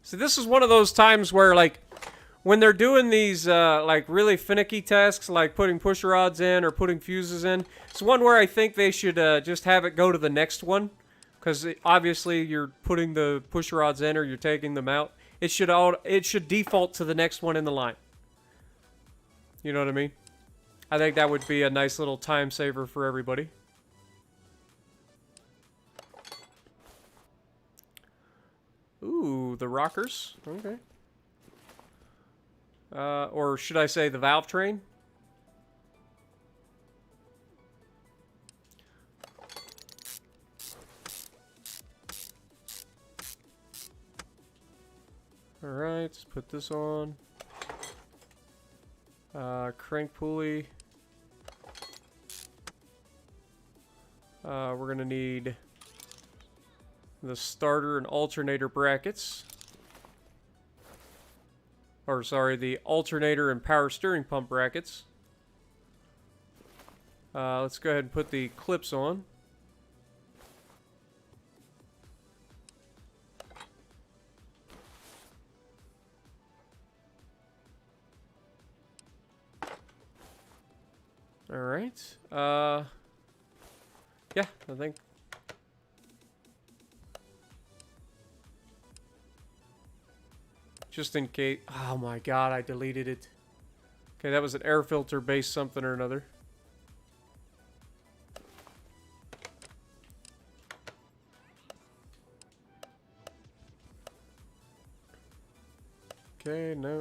So this is one of those times where, like, when they're doing these, like, really finicky tasks, like putting push rods in or putting fuses in, it's one where I think they should just have it go to the next one. Because obviously you're putting the push rods in or you're taking them out. It should default to the next one in the line. You know what I mean? I think that would be a nice little time saver for everybody. Ooh, the rockers. Okay. Or should I say the valve train? Alright, let's put this on. Crank pulley. We're gonna need the starter and alternator brackets. Or sorry, the alternator and power steering pump brackets. Let's go ahead and put the clips on. Alright. Yeah, I think. Just in case. Oh my god, I deleted it. Okay, that was an air filter based something or another. Okay, no,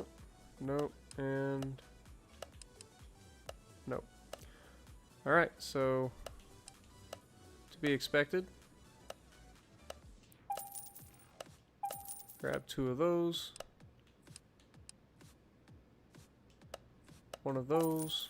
no, and no. Alright, so to be expected. Grab 2 of those. One of those.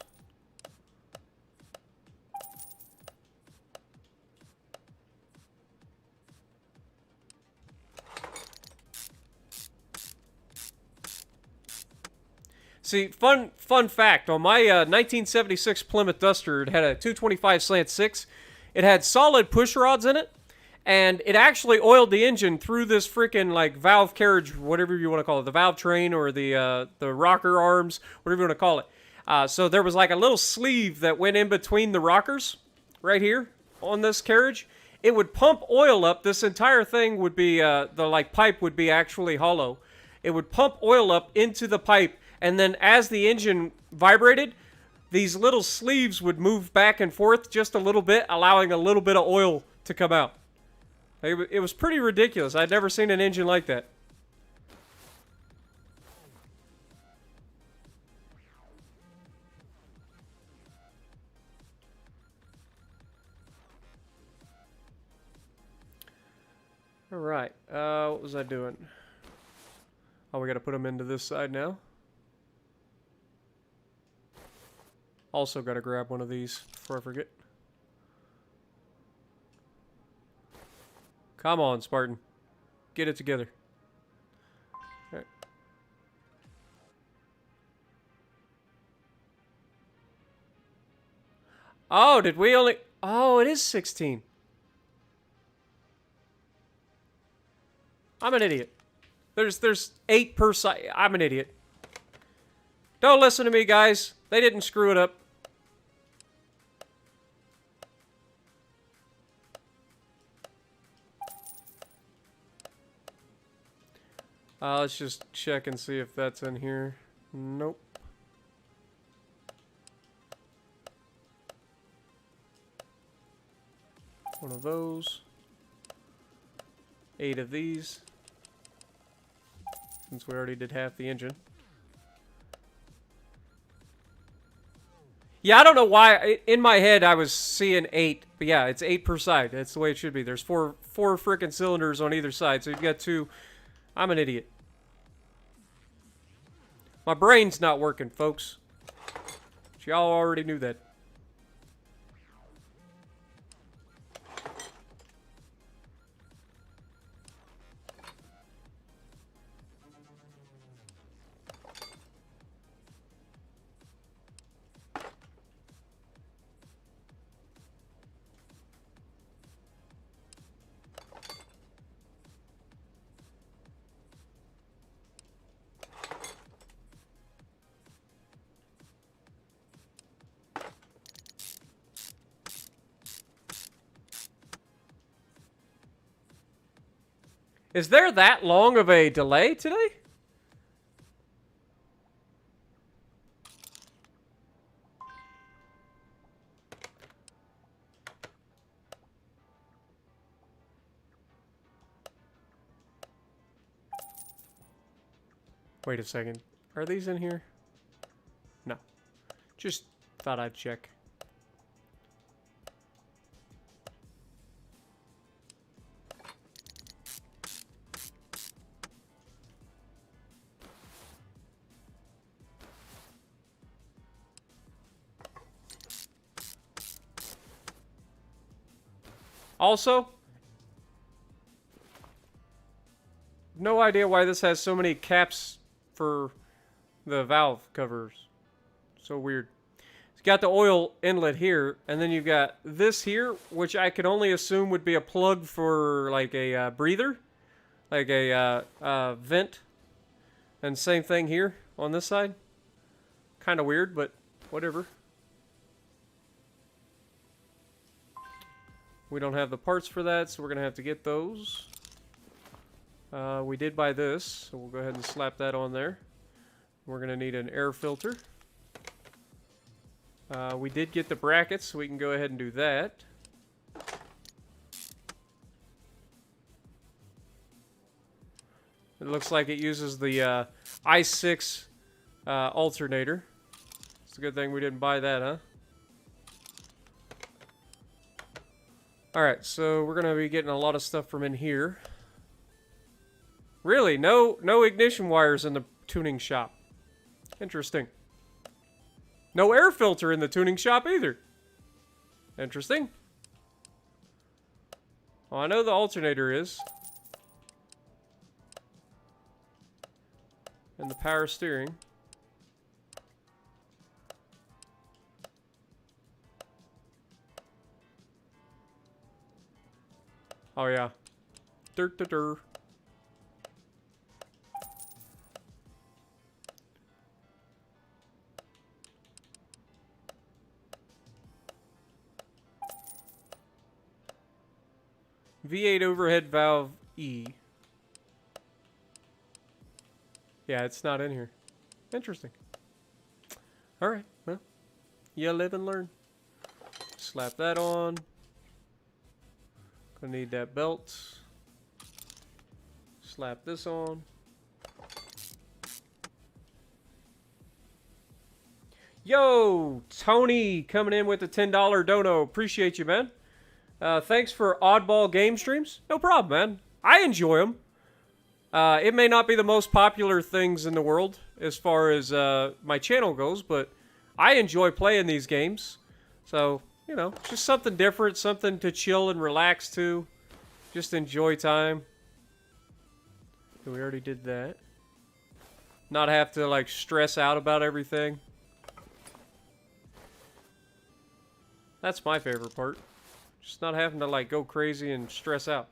See, fun fact, on my 1976 Plymouth Duster, it had a 225 slant 6. It had solid push rods in it, and it actually oiled the engine through this freaking like valve carriage, whatever you want to call it, the valve train or the rocker arms, whatever you want to call it. So there was like a little sleeve that went in between the rockers, right here on this carriage. It would pump oil up. This entire thing would be the like pipe would be actually hollow. It would pump oil up into the pipe. And then as the engine vibrated, these little sleeves would move back and forth just a little bit, allowing a little bit of oil to come out. It was pretty ridiculous. I'd never seen an engine like that. All right. What was I doing? Oh, we got to put them into this side now. Also got to grab one of these before I forget. Come on, Spartan. Get it together. All right. Oh, did we only... Oh, it is 16. I'm an idiot. There's 8 per side. I'm an idiot. Don't listen to me, guys. They didn't screw it up. Let's just check and see if that's in here. Nope. One of those. 8 of these. Since we already did half the engine. Yeah, I don't know why. In my head, I was seeing 8. But yeah, it's 8 per side. That's the way it should be. There's four frickin' cylinders on either side. So you've got 2... I'm an idiot. My brain's not working, folks. But y'all already knew that. Is there that long of a delay today? Wait a second. Are these in here? No. Just thought I'd check. Also, no idea why this has so many caps for the valve covers. So weird. It's got the oil inlet here, and then you've got this here, which I could only assume would be a plug for like a breather, like a vent. And same thing here on this side. Kind of weird, but whatever. We don't have the parts for that, so we're going to have to get those. We did buy this, so we'll go ahead and slap that on there. We're going to need an air filter. We did get the brackets, so we can go ahead and do that. It looks like it uses the i6 alternator. It's a good thing we didn't buy that, huh? Alright, so we're going to be getting a lot of stuff from in here. Really, no ignition wires in the tuning shop. Interesting. No air filter in the tuning shop either. Interesting. Well, I know the alternator is. And the power steering. Oh yeah. Dur. V8 overhead valve E. Yeah, it's not in here. Interesting. Alright, well. You live and learn. Slap that on. Gonna need that belt. Slap this on. Yo, Tony coming in with the $10 dono. Appreciate you, man. Thanks for oddball game streams. No problem, man. I enjoy them. It may not be the most popular things in the world as far as my channel goes, but I enjoy playing these games. So, you know, just something different, something to chill and relax to. Just enjoy time. We already did that. Not have to, like, stress out about everything. That's my favorite part. Just not having to, like, go crazy and stress out.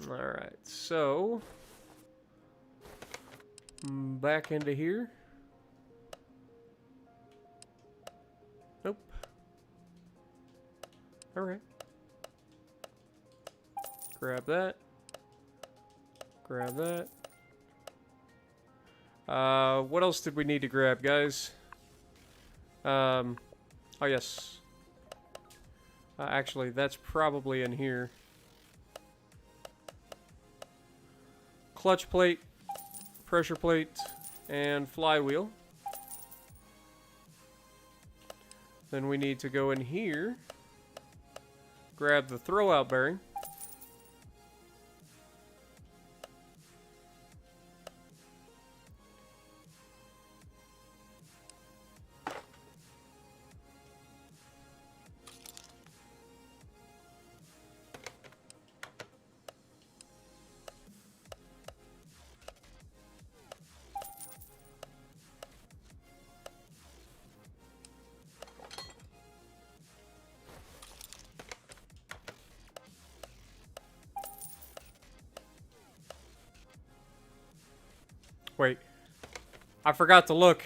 Alright, so... back into here. Nope. Alright. Grab that. Grab that. What else did we need to grab, guys? Oh yes. Actually, that's probably in here. Clutch plate, pressure plate, and flywheel. Then we need to go in here, grab the throwout bearing. Wait, I forgot to look.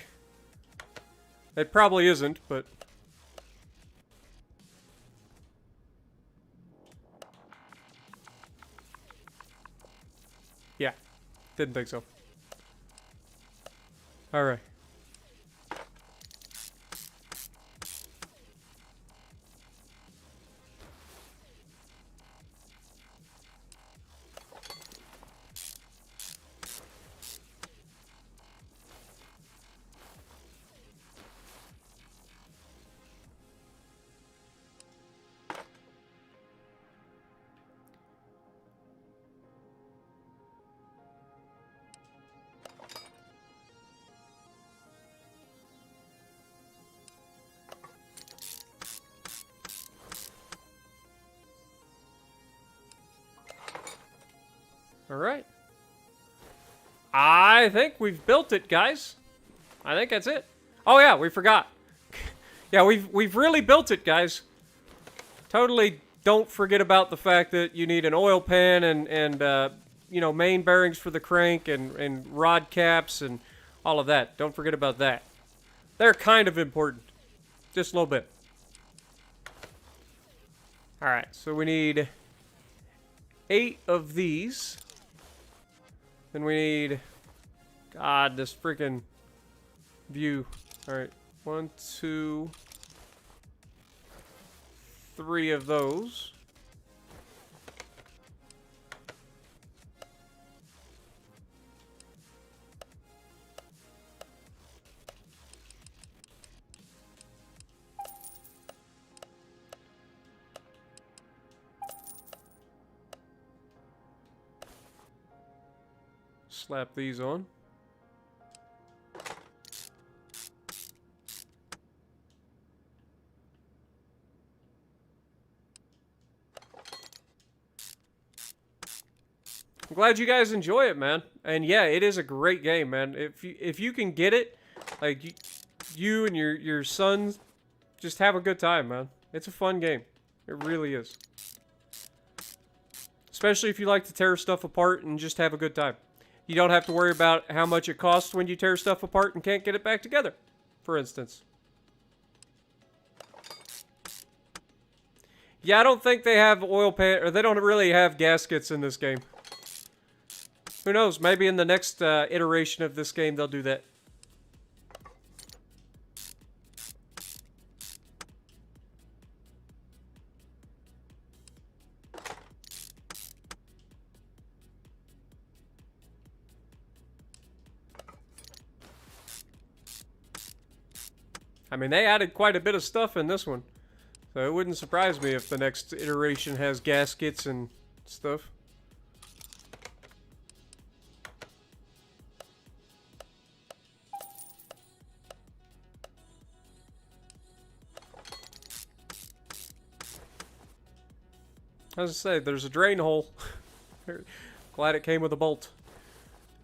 It probably isn't, but... yeah, didn't think so. Alright. Alright. I think we've built it, guys. I think that's it. Oh yeah, we forgot. Yeah, we've really built it, guys. Totally don't forget about the fact that you need an oil pan and you know, main bearings for the crank and rod caps and all of that. Don't forget about that. They're kind of important. Just a little bit. Alright, so we need 8 of these. Then we need... God, this freaking view. Alright, 1, 2, 3 of those. Slap these on. I'm glad you guys enjoy it, man. And yeah, it is a great game, man. If you can get it, like you and your sons, just have a good time, man. It's a fun game. It really is. Especially if you like to tear stuff apart and just have a good time. You don't have to worry about how much it costs when you tear stuff apart and can't get it back together, for instance. Yeah, I don't think they have oil pan, or they don't really have gaskets in this game. Who knows? Maybe in the next iteration of this game they'll do that. I mean, they added quite a bit of stuff in this one. So it wouldn't surprise me if the next iteration has gaskets and stuff. As I say, there's a drain hole. Glad it came with a bolt.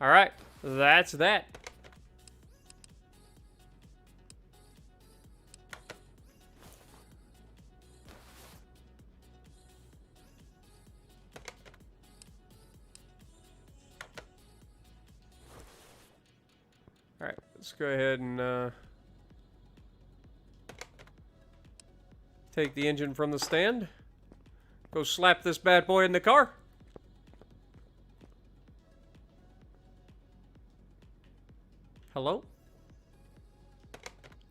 Alright, that's that. Alright, let's go ahead and take the engine from the stand. Go slap this bad boy in the car. Hello?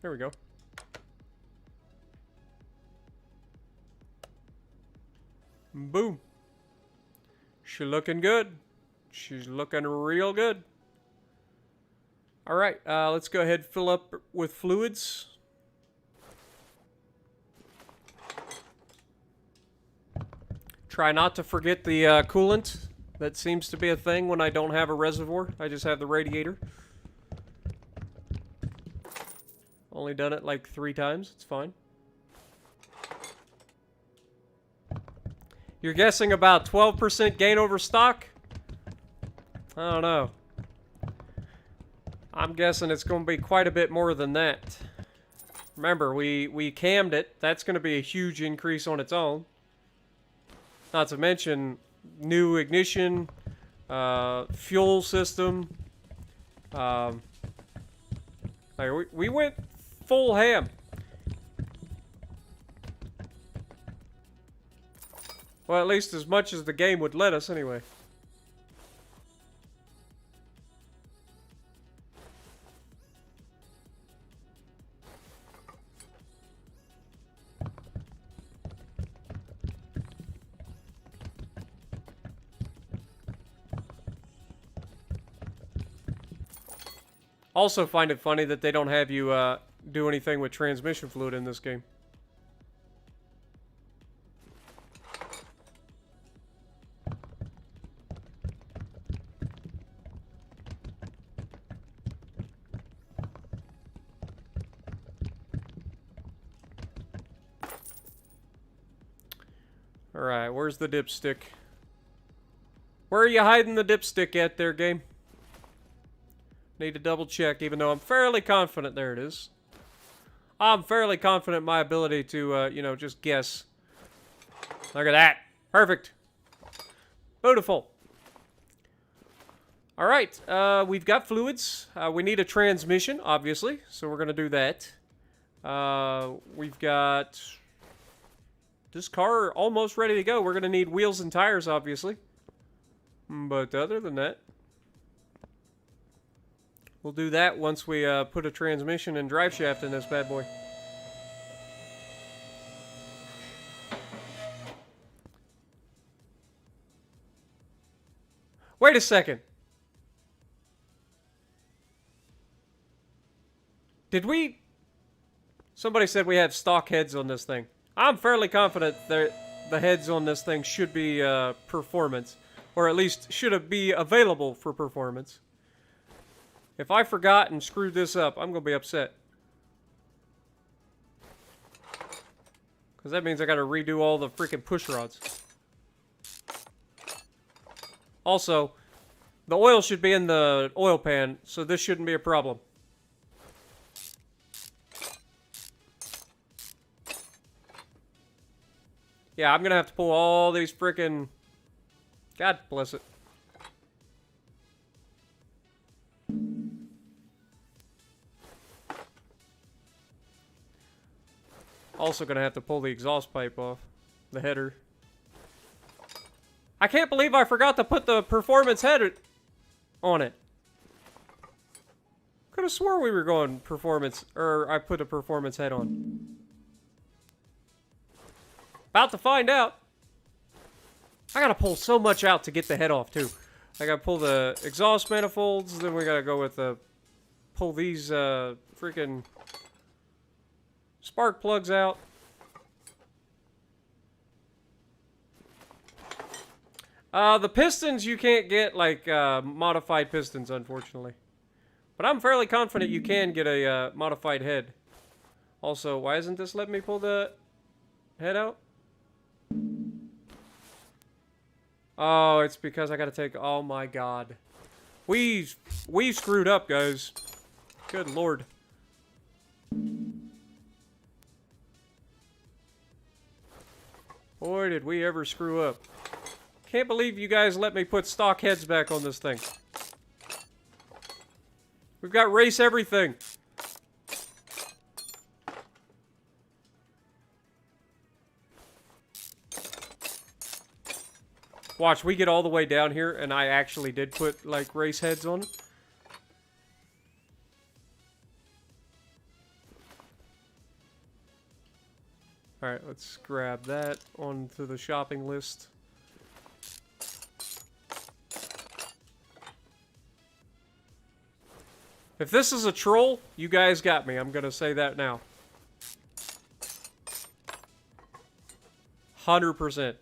There we go. Boom. She's looking good. She's looking real good. Alright, let's go ahead and fill up with fluids. Try not to forget the coolant. That seems to be a thing when I don't have a reservoir. I just have the radiator. Only done it like 3 times. It's fine. You're guessing about 12% gain over stock? I don't know. I'm guessing it's going to be quite a bit more than that. Remember, we cammed it. That's going to be a huge increase on its own. Not to mention new ignition, fuel system. Like we went full ham. Well, at least as much as the game would let us, anyway. Also find it funny that they don't have you do anything with transmission fluid in this game. Alright, where's the dipstick? Where are you hiding the dipstick at there, game? Need to double check, even though I'm fairly confident. There it is. I'm fairly confident in my ability to, you know, just guess. Look at that. Perfect. Beautiful. All right, we've got fluids. We need a transmission, obviously, so we're going to do that. We've got this car almost ready to go. We're going to need wheels and tires, obviously. But other than that, we'll do that once we put a transmission and drive shaft in this bad boy. Wait a second. Did we... Somebody said we have stock heads on this thing. I'm fairly confident that the heads on this thing should be performance. Or at least should be available for performance. If I forgot and screwed this up, I'm going to be upset. Because that means I got to redo all the freaking push rods. Also, the oil should be in the oil pan, so this shouldn't be a problem. Yeah, I'm gonna have to pull all these frickin'... God bless it. Also gonna have to pull the exhaust pipe off. The header. I can't believe I forgot to put the performance head on it. Could have swore we were going performance, or I put a performance head on. About to find out. I gotta pull so much out to get the head off, too. I gotta pull the exhaust manifolds, then we gotta go with the... Pull these, freaking... spark plugs out. The pistons, you can't get, like, modified pistons, unfortunately. But I'm fairly confident you can get a, modified head. Also, why isn't this letting me pull the head out? Oh, it's because I gotta take... Oh my god. We screwed up, guys. Good lord. Boy, did we ever screw up. Can't believe you guys let me put stock heads back on this thing. We've got race everything. Watch, we get all the way down here, and I actually did put, like, race heads on it. Alright, let's grab that onto the shopping list. If this is a troll, you guys got me. I'm gonna say that now. 100%.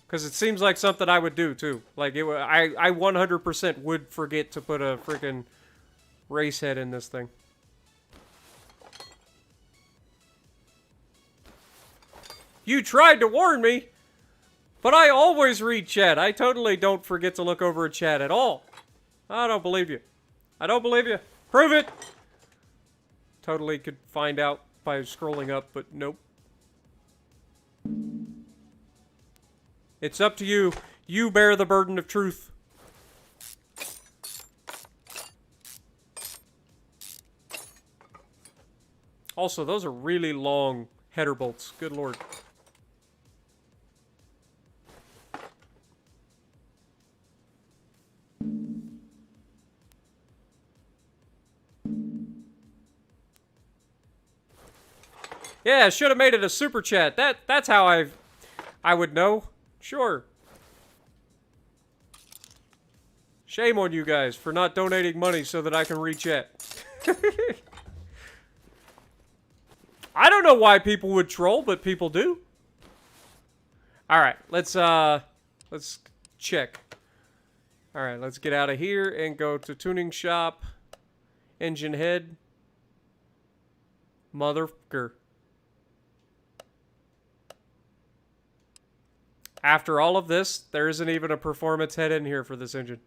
Because it seems like something I would do, too. Like, I 100% would forget to put a freaking race head in this thing. You tried to warn me, but I always read chat. I totally don't forget to look over a chat at all. I don't believe you. I don't believe you. Prove it! Totally could find out by scrolling up, but nope. It's up to you. You bear the burden of truth. Also, those are really long header bolts. Good lord. Yeah, should have made it a super chat. That's how I would know. Sure. Shame on you guys for not donating money so that I can read chat. I don't know why people would troll, but people do. All right, let's check. All right, let's get out of here and go to tuning shop, engine head, motherfucker. After all of this, there isn't even a performance head in here for this engine.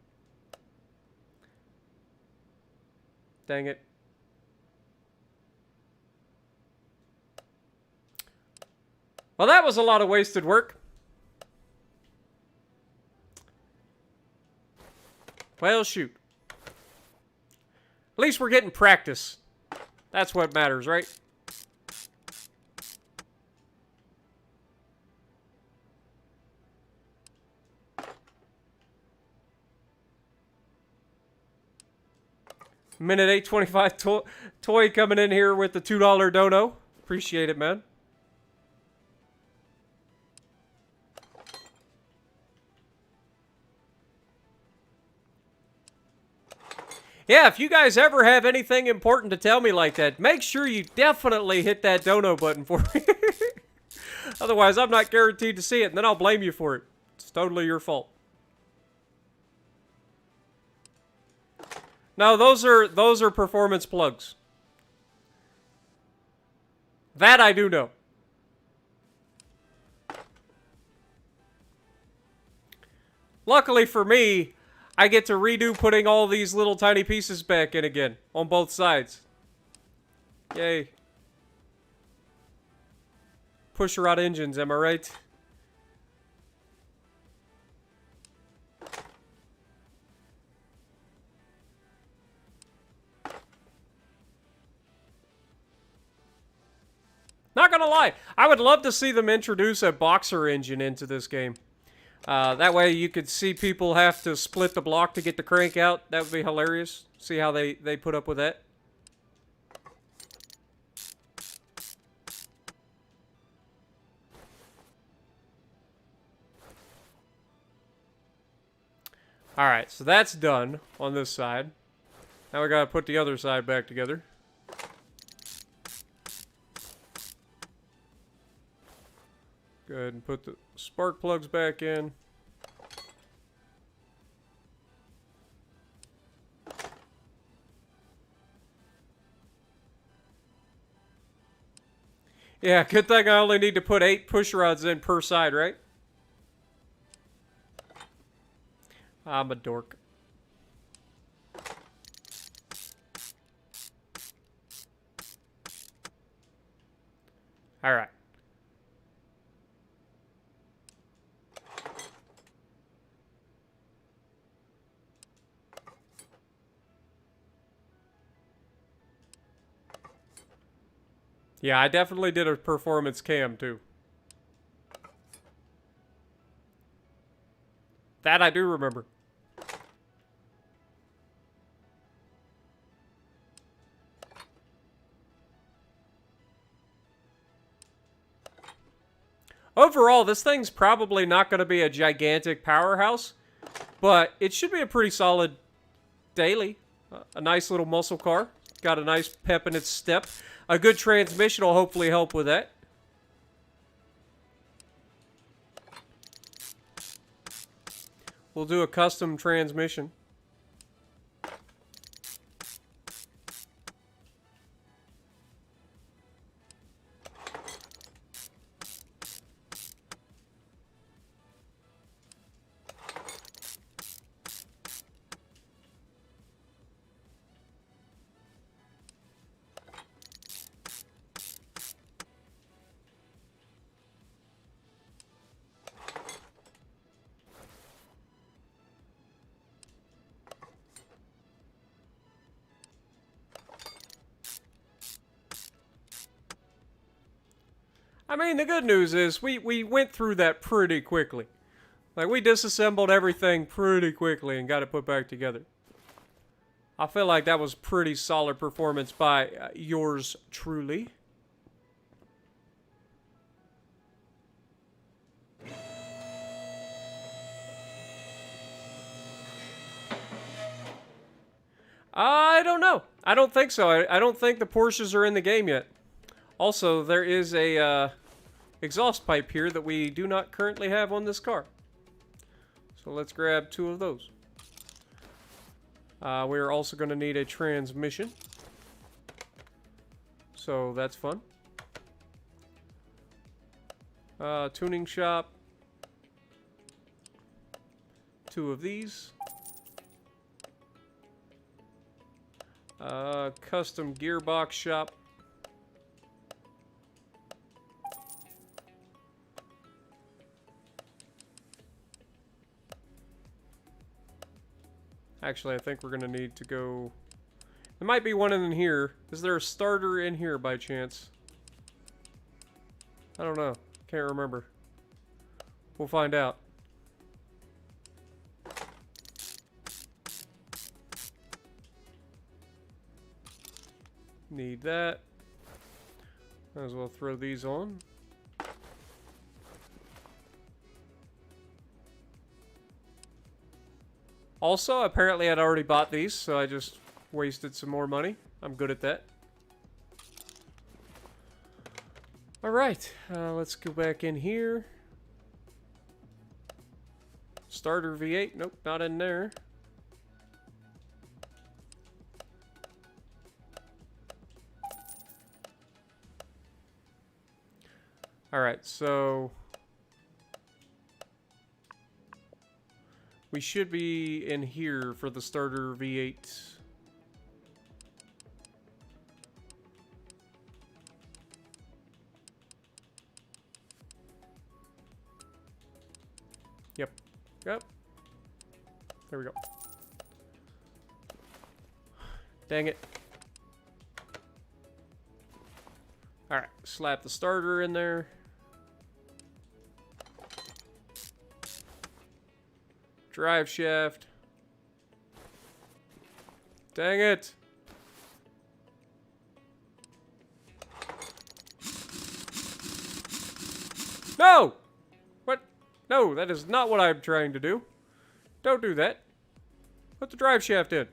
Dang it. Well, that was a lot of wasted work. Well, shoot. At least we're getting practice. That's what matters, right? Minute 8:25 toy coming in here with the $2 dono. Appreciate it, man. Yeah, if you guys ever have anything important to tell me like that, make sure you definitely hit that dono button for me. Otherwise, I'm not guaranteed to see it, and then I'll blame you for it. It's totally your fault. No, those are performance plugs. That I do know. Luckily for me, I get to redo putting all these little tiny pieces back in again on both sides. Yay. Pusher-rod engines, am I right? Not gonna lie, I would love to see them introduce a boxer engine into this game. That way you could see people have to split the block to get the crank out. That would be hilarious. See how they put up with that. Alright, so that's done on this side. Now we gotta put the other side back together. Go ahead and put the spark plugs back in. Yeah, good thing I only need to put 8 push rods in per side, right? I'm a dork. Alright. Yeah, I definitely did a performance cam, too. That I do remember. Overall, this thing's probably not going to be a gigantic powerhouse, but it should be a pretty solid daily. A nice little muscle car. Got a nice pep in its step. A good transmission will hopefully help with that. We'll do a custom transmission. I mean, the good news is we went through that pretty quickly. Like, we disassembled everything pretty quickly and got it put back together. I feel like that was pretty solid performance by yours truly. I don't know. I don't think so. I don't think the Porsches are in the game yet. Also, there is a exhaust pipe here that we do not currently have on this car. So let's grab 2 of those. We're also going to need a transmission. So that's fun. Tuning shop. 2 of these. Custom gearbox shop. Actually, I think we're going to need to go... There might be one in here. Is there a starter in here by chance? I don't know. Can't remember. We'll find out. Need that. Might as well throw these on. Also, apparently I'd already bought these, so I just wasted some more money. I'm good at that. Alright, let's go back in here. Starter V8. Nope, not in there. Alright, so... we should be in here for the starter V8. Yep. Yep. There we go. Dang it. Alright, slap the starter in there. Drive shaft. Dang it. No! What? No, that is not what I'm trying to do. Don't do that. Put the drive shaft in.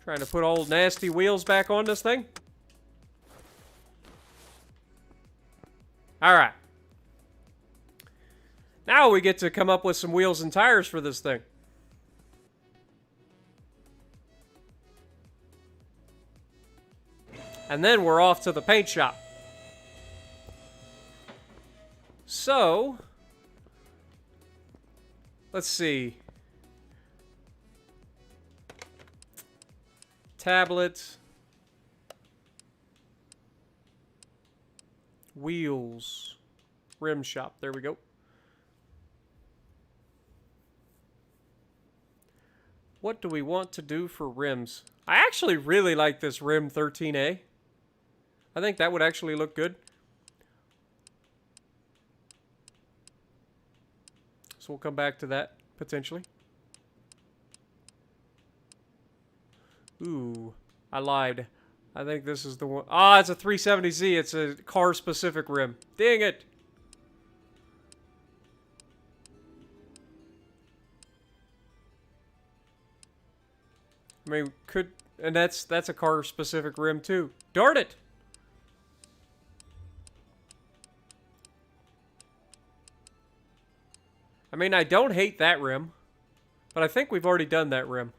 Trying to put old nasty wheels back on this thing. Alright. Now we get to come up with some wheels and tires for this thing. And then we're off to the paint shop. So, let's see. Tablet. Wheels. Rim shop. There we go. What do we want to do for rims? I actually really like this rim 13A. I think that would actually look good. So we'll come back to that, potentially. Ooh, I lied. I think this is the one. Ah, it's a 370Z. It's a car-specific rim. Dang it. I mean, and that's a car-specific rim too. Darn it! I mean, I don't hate that rim, but I think we've already done that rim.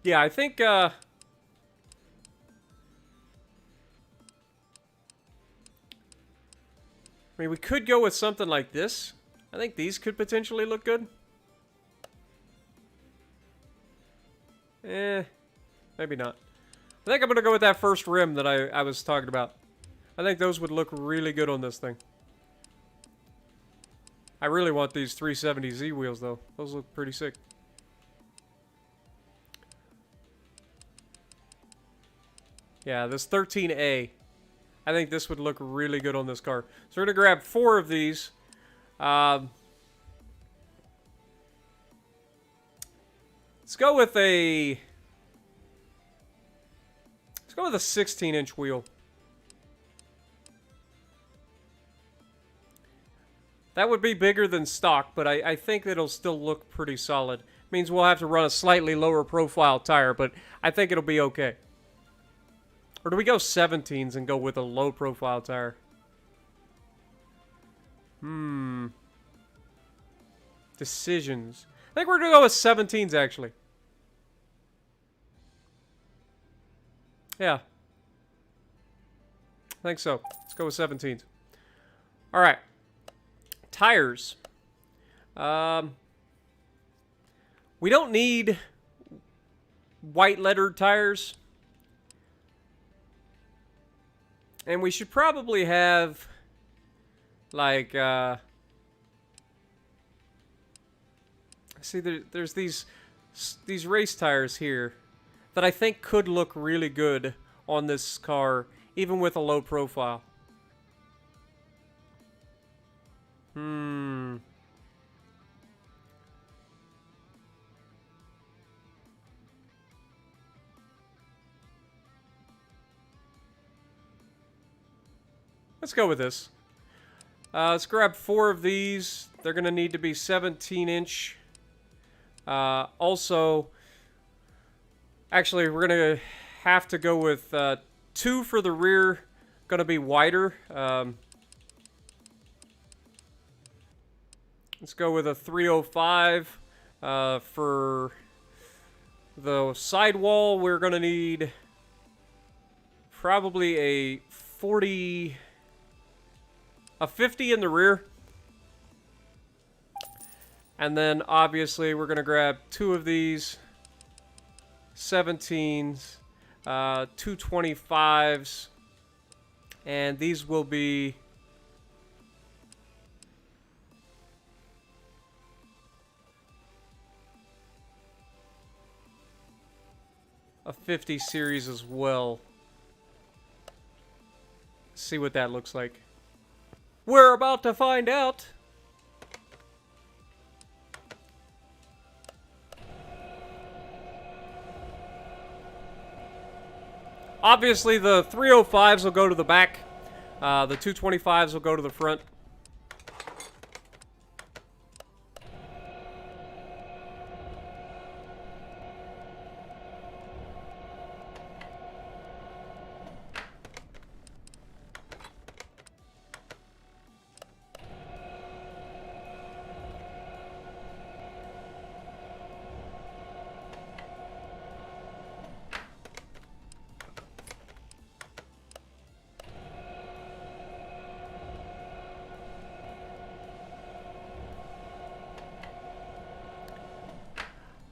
Yeah, I think, I mean, we could go with something like this. I think these could potentially look good. Maybe not. I think I'm going to go with that first rim that I was talking about. I think those would look really good on this thing. I really want these 370Z wheels, though. Those look pretty sick. Yeah, this 13A. I think this would look really good on this car. So we're going to grab 4 of these. Let's go with a... Let's go with a 16-inch wheel. That would be bigger than stock, but I think it'll still look pretty solid. Means we'll have to run a slightly lower profile tire, but I think it'll be okay. Or do we go 17s and go with a low profile tire? Decisions. I think we're going to go with 17s, actually. Yeah. I think so. Let's go with 17s. Alright. Tires. We don't need... white lettered tires. And we should probably have, like, see, there's these race tires here that I think could look really good on this car, even with a low profile. Let's go with this. Let's grab 4 of these. They're going to need to be 17-inch. Also, actually, we're going to have to go with 2 for the rear. Going to be wider. Let's go with a 305. For the sidewall, we're going to need probably a 50 in the rear. And then obviously we're going to grab 2 of these 17s, 225s, and these will be a 50 series as well. See what that looks like. We're about to find out. Obviously, the 305s will go to the back. The 225s will go to the front.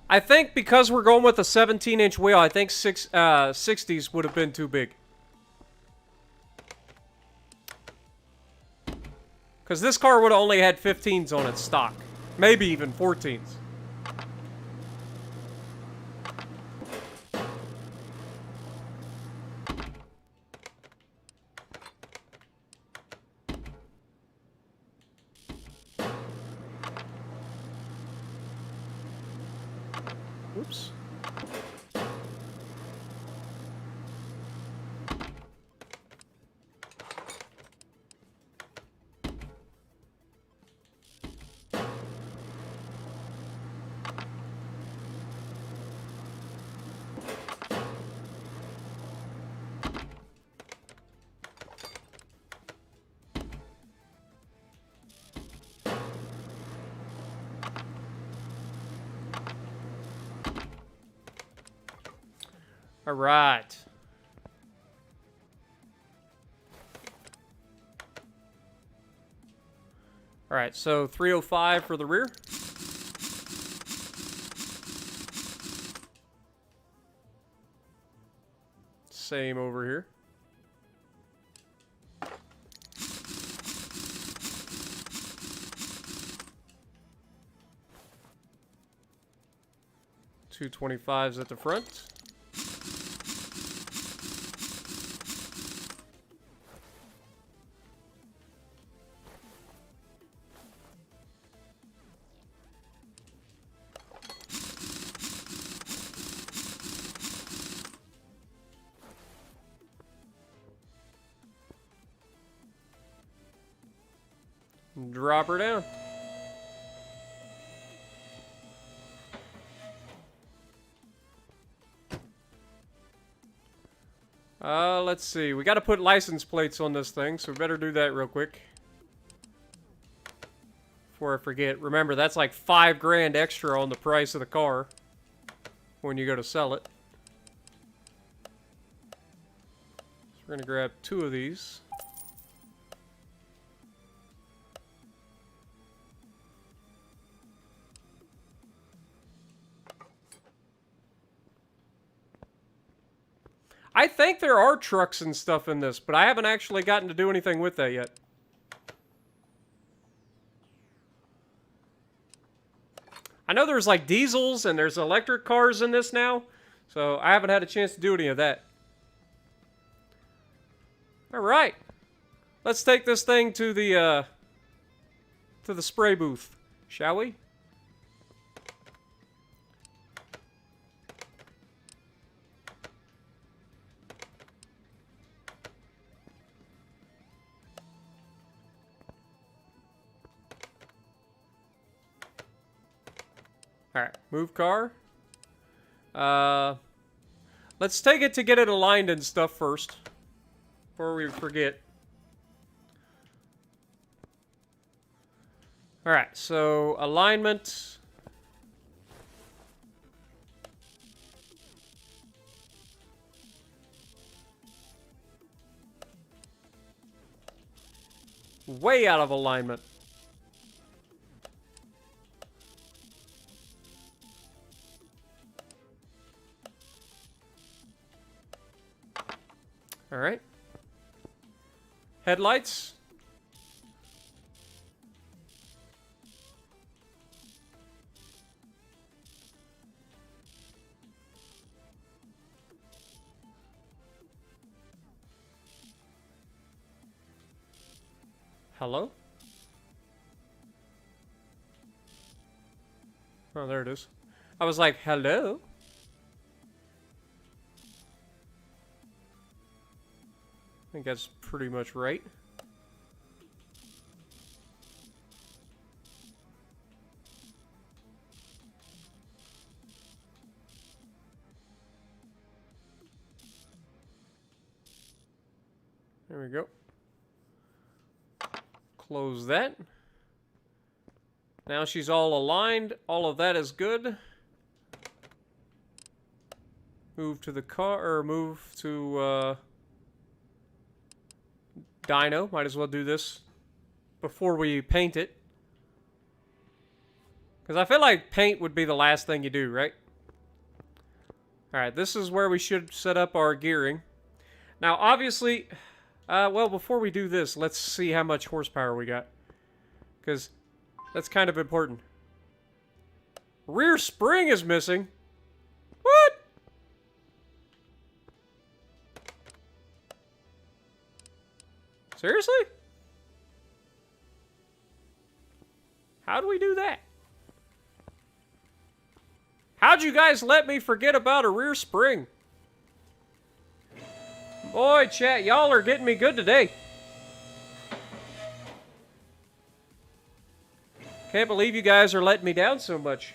I think because we're going with a 17-inch wheel, I think 60s would have been too big. Because this car would have only had 15s on its stock. Maybe even 14s. Oops. All right. All right, so 305 for the rear. Same over here. Two 25s at the front. Drop her down. Let's see. We got to put license plates on this thing, so we better do that real quick. Before I forget. Remember, that's like $5 grand extra on the price of the car when you go to sell it. So we're going to grab 2 of these. I think there are trucks and stuff in this, but I haven't actually gotten to do anything with that yet. I know there's like diesels and there's electric cars in this now, so I haven't had a chance to do any of that. All right, let's take this thing to the spray booth, shall we? Alright, move car. Let's take it to get it aligned and stuff first. Before we forget. Alright, so alignment. Way out of alignment. All right. Headlights. Hello? Oh, there it is. I was like, hello? I think that's pretty much right. There we go. Close that. Now she's all aligned. All of that is good. Move to the car, or move to Dyno. Might as well do this before we paint it. Because I feel like paint would be the last thing you do, right? Alright, this is where we should set up our gearing. Now, obviously, well, before we do this, let's see how much horsepower we got. Because that's kind of important. Rear spring is missing. What? Seriously? How do we do that? How'd you guys let me forget about a rear spring? Boy, chat, y'all are getting me good today. Can't believe you guys are letting me down so much.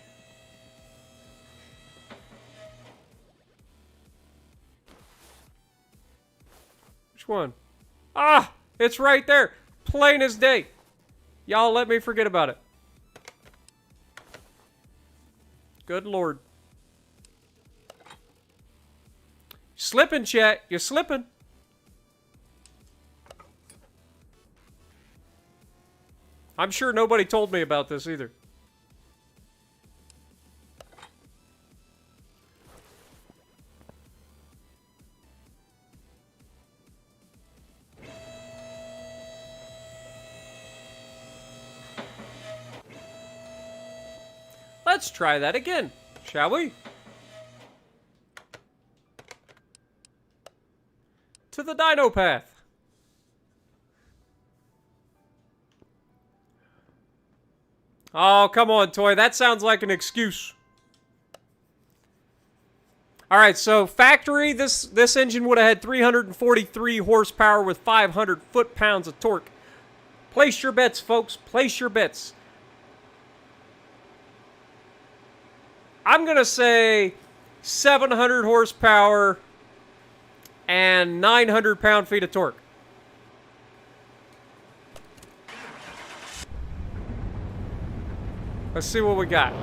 Which one? Ah! It's right there! Plain as day! Y'all let me forget about it. Good lord. Slipping, chat. You're slipping. I'm sure nobody told me about this either. Let's try that again, shall we? To the Dyno path. Oh, come on, Toy. That sounds like an excuse. Alright, so factory, this engine would have had 343 horsepower with 500 foot-pounds of torque. Place your bets, folks. Place your bets. I'm going to say 700 horsepower and 900 pound-feet of torque. Let's see what we got.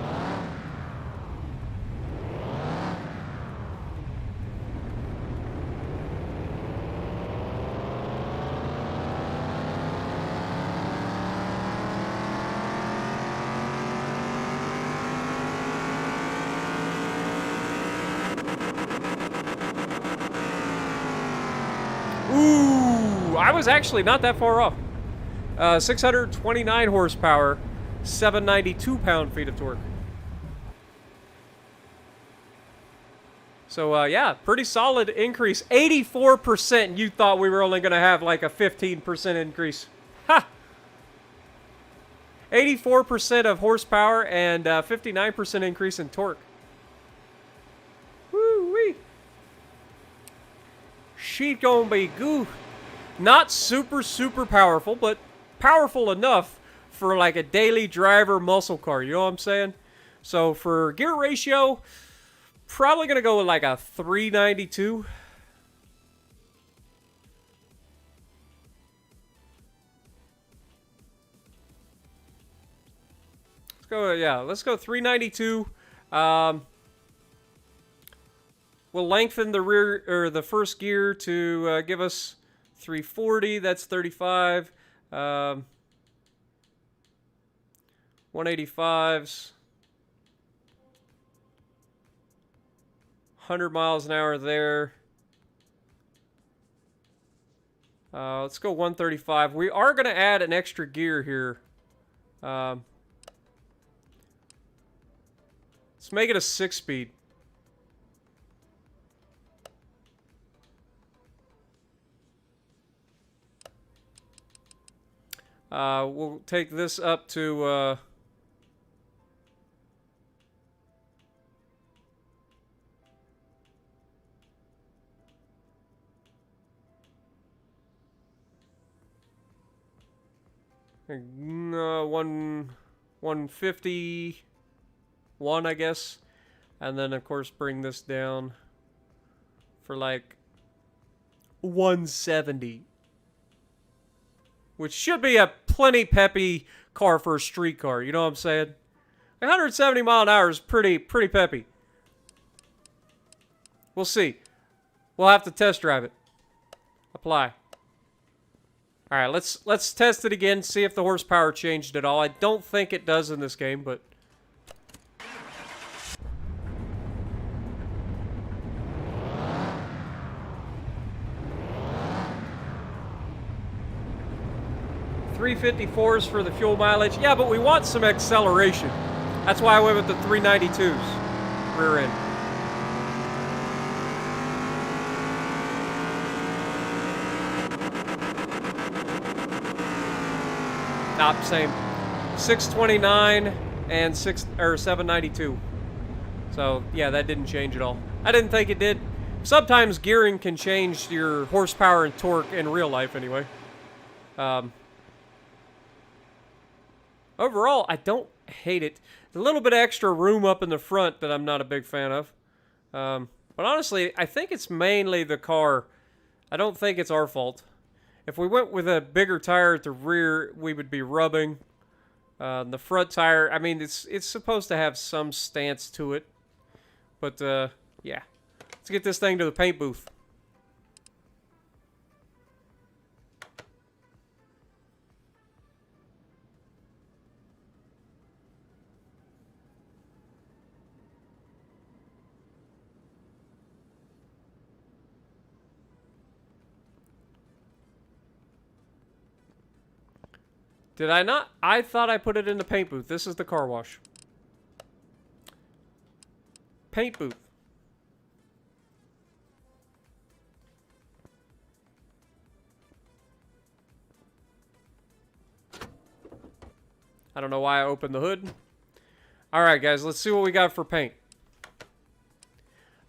Ooh, I was actually not that far off. 629 horsepower, 792 pound-feet of torque. So, yeah, pretty solid increase. 84%. You thought we were only going to have like a 15% increase. Ha! 84% of horsepower and 59% increase in torque. Woo-wee. She gonna be good. Not super, super powerful, but powerful enough for like a daily driver muscle car. You know what I'm saying? So for gear ratio, probably going to go with like a 392. Let's go, yeah, let's go 392. We'll lengthen the rear, or the first gear to give us 340. That's 35. 185s. 100 miles an hour there. Let's go 135. We are going to add an extra gear here. Let's make it a 6-speed. We'll take this up to... No, 151, I guess. And then, of course, bring this down for like 170. Which should be a plenty peppy car for a street car. You know what I'm saying? 170 mile an hour is pretty peppy. We'll see. We'll have to test drive it. Apply. All right, let's test it again, see if the horsepower changed at all. I don't think it does in this game, but... $354s for the fuel mileage. Yeah, but we want some acceleration. That's why I went with the 392s rear end. Not same. 629 and 792. So yeah, that didn't change at all. I didn't think it did. Sometimes gearing can change your horsepower and torque in real life anyway. Overall, I don't hate it. A little bit of extra room up in the front that I'm not a big fan of. But honestly, I think it's mainly the car. I don't think it's our fault. If we went with a bigger tire at the rear, we would be rubbing. The front tire, I mean, it's supposed to have some stance to it. But, yeah. Let's get this thing to the paint booth. Did I not? I thought I put it in the paint booth. This is the car wash. Paint booth. I don't know why I opened the hood. Alright guys, let's see what we got for paint.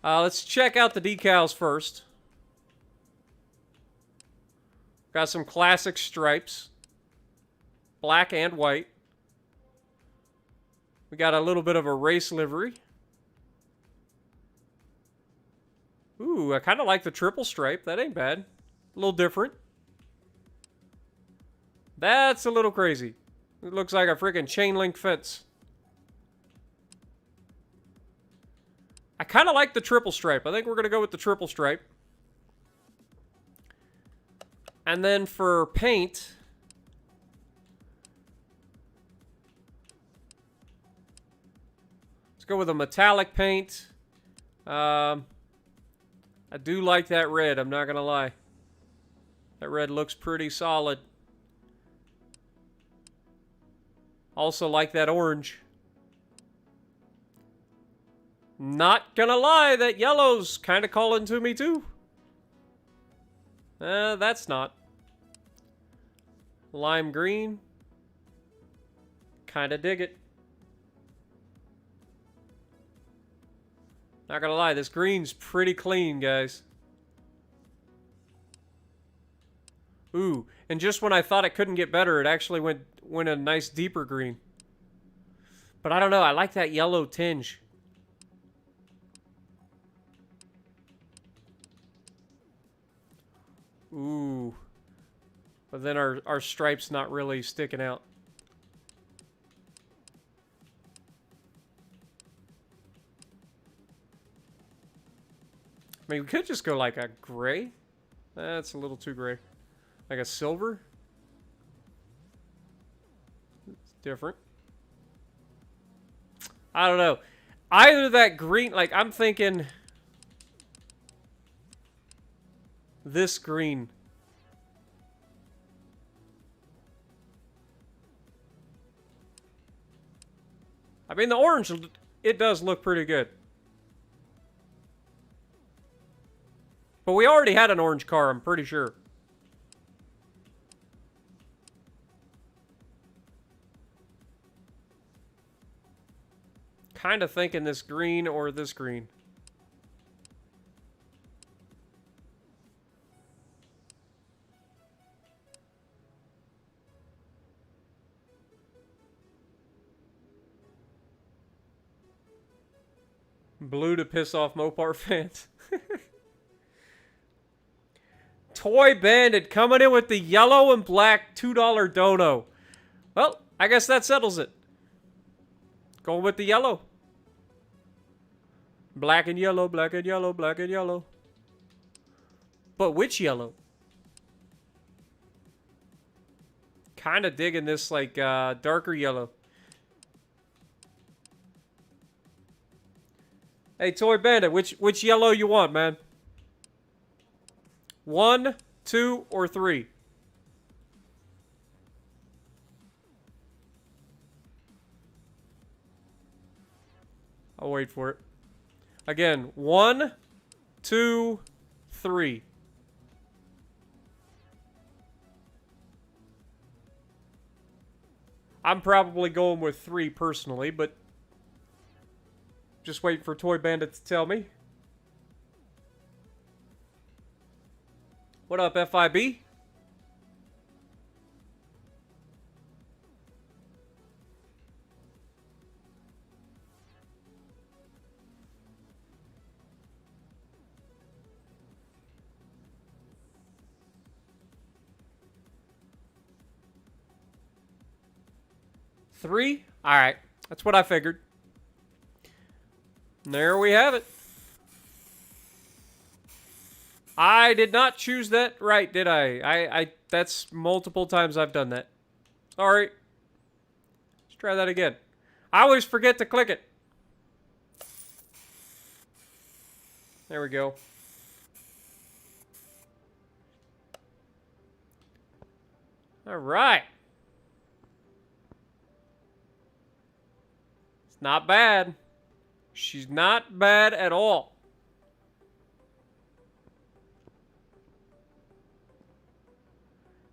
Let's check out the decals first. Got some classic stripes. Black and white. We got a little bit of a race livery. Ooh, I kind of like the triple stripe. That ain't bad. A little different. That's a little crazy. It looks like a freaking chain link fence. I kind of like the triple stripe. I think we're going to go with the triple stripe. And then for paint... go with a metallic paint. I do like that red, I'm not gonna lie. That red looks pretty solid. Also like that orange. Not gonna lie, that yellow's kind of calling to me too. That's not. Lime green. Kind of dig it. Not gonna lie, this green's pretty clean, guys. Ooh, and just when I thought it couldn't get better, it actually went a nice deeper green. But I don't know, I like that yellow tinge. Ooh. But then our stripe's not really sticking out. I mean, we could just go like a gray. That's a little too gray. Like a silver. It's different. I don't know. Either that green, like I'm thinking this green. I mean, the orange, it does look pretty good. But we already had an orange car, I'm pretty sure. Kind of thinking this green or this green. Blue to piss off Mopar fans. Toy Bandit coming in with the yellow and black $2 dono. Well, I guess that settles it. Going with the yellow. Black and yellow, black and yellow, black and yellow. But which yellow? Kind of digging this like darker yellow. Hey, Toy Bandit, which yellow you want, man? 1, 2, or 3? I'll wait for it. Again, 1, 2, 3. I'm probably going with 3 personally, but just waiting for Toy Bandit to tell me. What up, FIB? Three? Alright. That's what I figured. And there we have it. I did not choose that right, did I? That's multiple times I've done that. Sorry. Let's try that again. I always forget to click it. There we go. All right. It's not bad. She's not bad at all.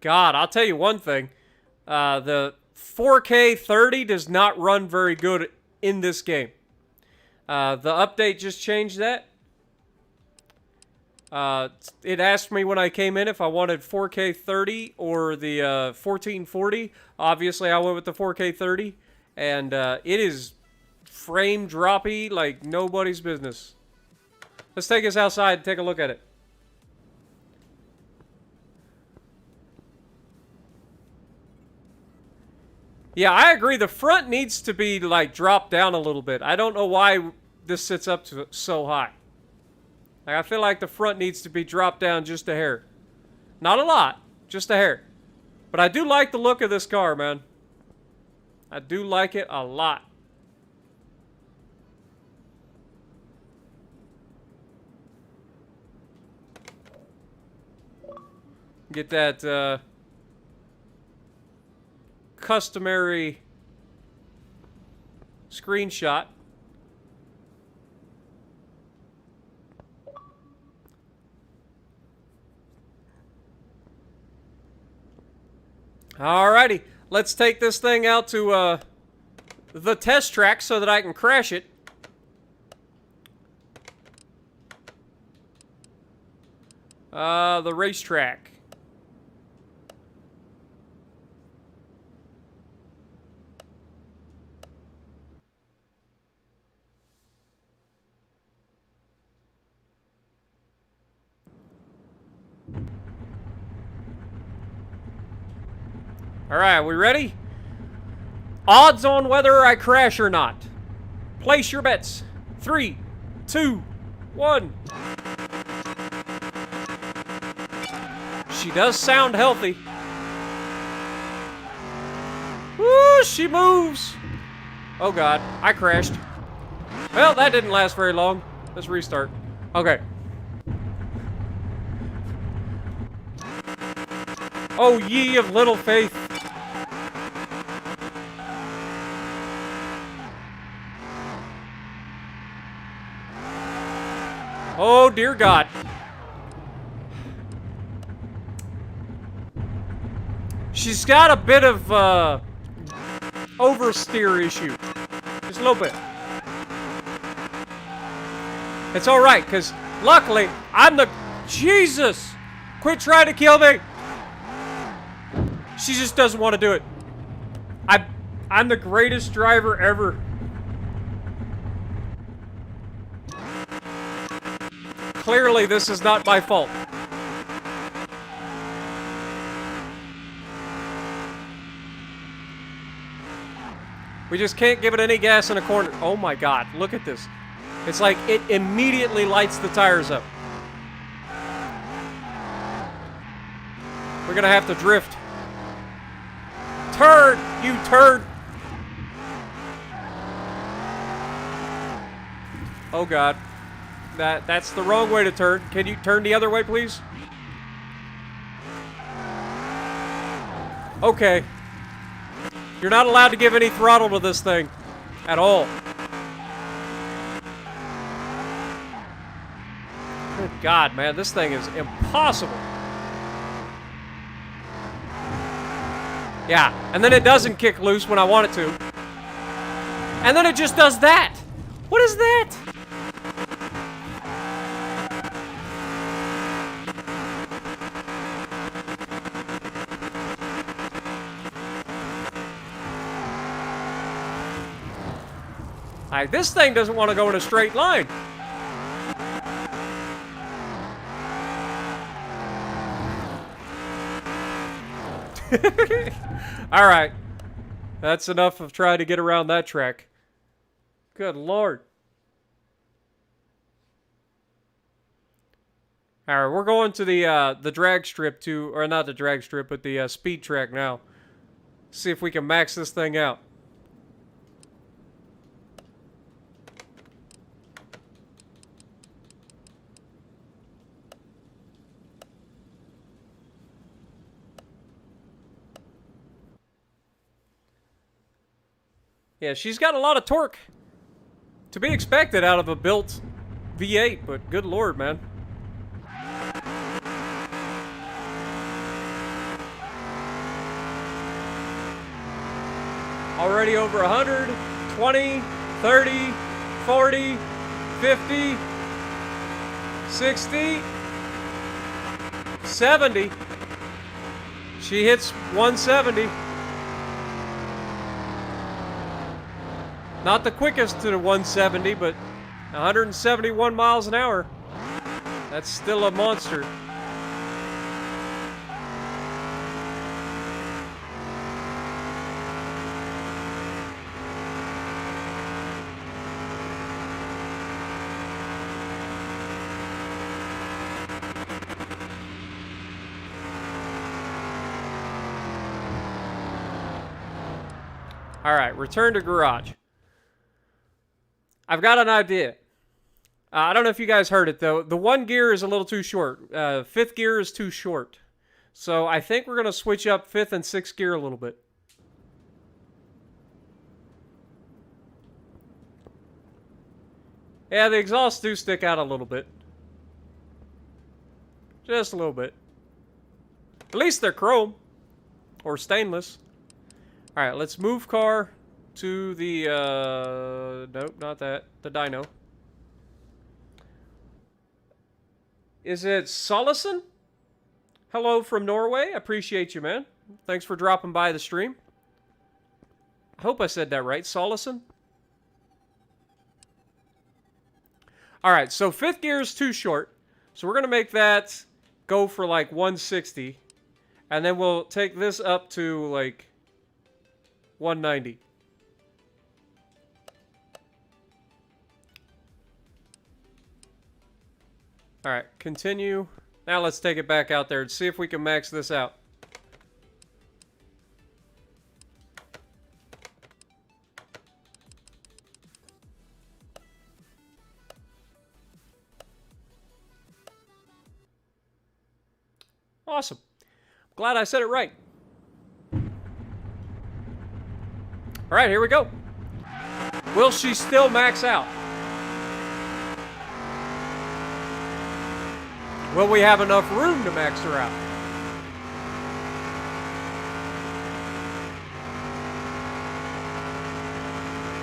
God, I'll tell you one thing. The 4K 30 does not run very good in this game. The update just changed that. It asked me when I came in if I wanted 4K 30 or the 1440. Obviously, I went with the 4K 30. And it is frame droppy like nobody's business. Let's take us outside and take a look at it. Yeah, I agree. The front needs to be, like, dropped down a little bit. I don't know why this sits up to so high. Like, I feel like the front needs to be dropped down just a hair. Not a lot, just a hair. But I do like the look of this car, man. I do like it a lot. Get that customary screenshot. Alrighty, let's take this thing out to the test track so that I can crash it. The racetrack. Alright, we ready? Odds on whether I crash or not. Place your bets. 3, 2, 1. She does sound healthy. Woo, she moves. Oh god, I crashed. Well, that didn't last very long. Let's restart. Okay. Oh, ye of little faith. Oh, dear God. She's got a bit of, oversteer issue. Just a little bit. It's alright, because luckily, I'm the... Jesus! Quit trying to kill me! She just doesn't want to do it. I'm the greatest driver ever. Clearly, this is not my fault. We just can't give it any gas in a corner. Oh my god, look at this. It's like it immediately lights the tires up. We're gonna have to drift. Turd! You turd! Oh god. That's the wrong way to turn. Can you turn the other way, please? Okay. You're not allowed to give any throttle to this thing. At all. Good God, man. This thing is impossible. Yeah. And then it doesn't kick loose when I want it to. And then it just does that. What is that? Like, this thing doesn't want to go in a straight line. Alright. That's enough of trying to get around that track. Good Lord. Alright, we're going to the drag strip to, or not the drag strip, but the speed track now. See if we can max this thing out. Yeah, she's got a lot of torque. To be expected out of a built V8, but good Lord, man. Already over 100, 20, 30, 40, 50, 60, 70. She hits 170. Not the quickest to the 170, but 171 miles an hour. That's still a monster. All right, return to garage. I've got an idea. I don't know if you guys heard it, though. The one gear is a little too short. Fifth gear is too short. So I think we're going to switch up 5th and 6th gear a little bit. Yeah, the exhausts do stick out a little bit. Just a little bit. At least they're chrome. Or stainless. Alright, let's move car to the, nope, not that. The Dyno. Is it Solison? Hello from Norway. Appreciate you, man. Thanks for dropping by the stream. I hope I said that right. Solison? Alright, so 5th gear is too short. So we're going to make that go for like 160. And then we'll take this up to like 190. Alright, continue. Now let's take it back out there and see if we can max this out. Awesome. Glad I said it right. Alright, here we go. Will she still max out? Will we have enough room to max her out?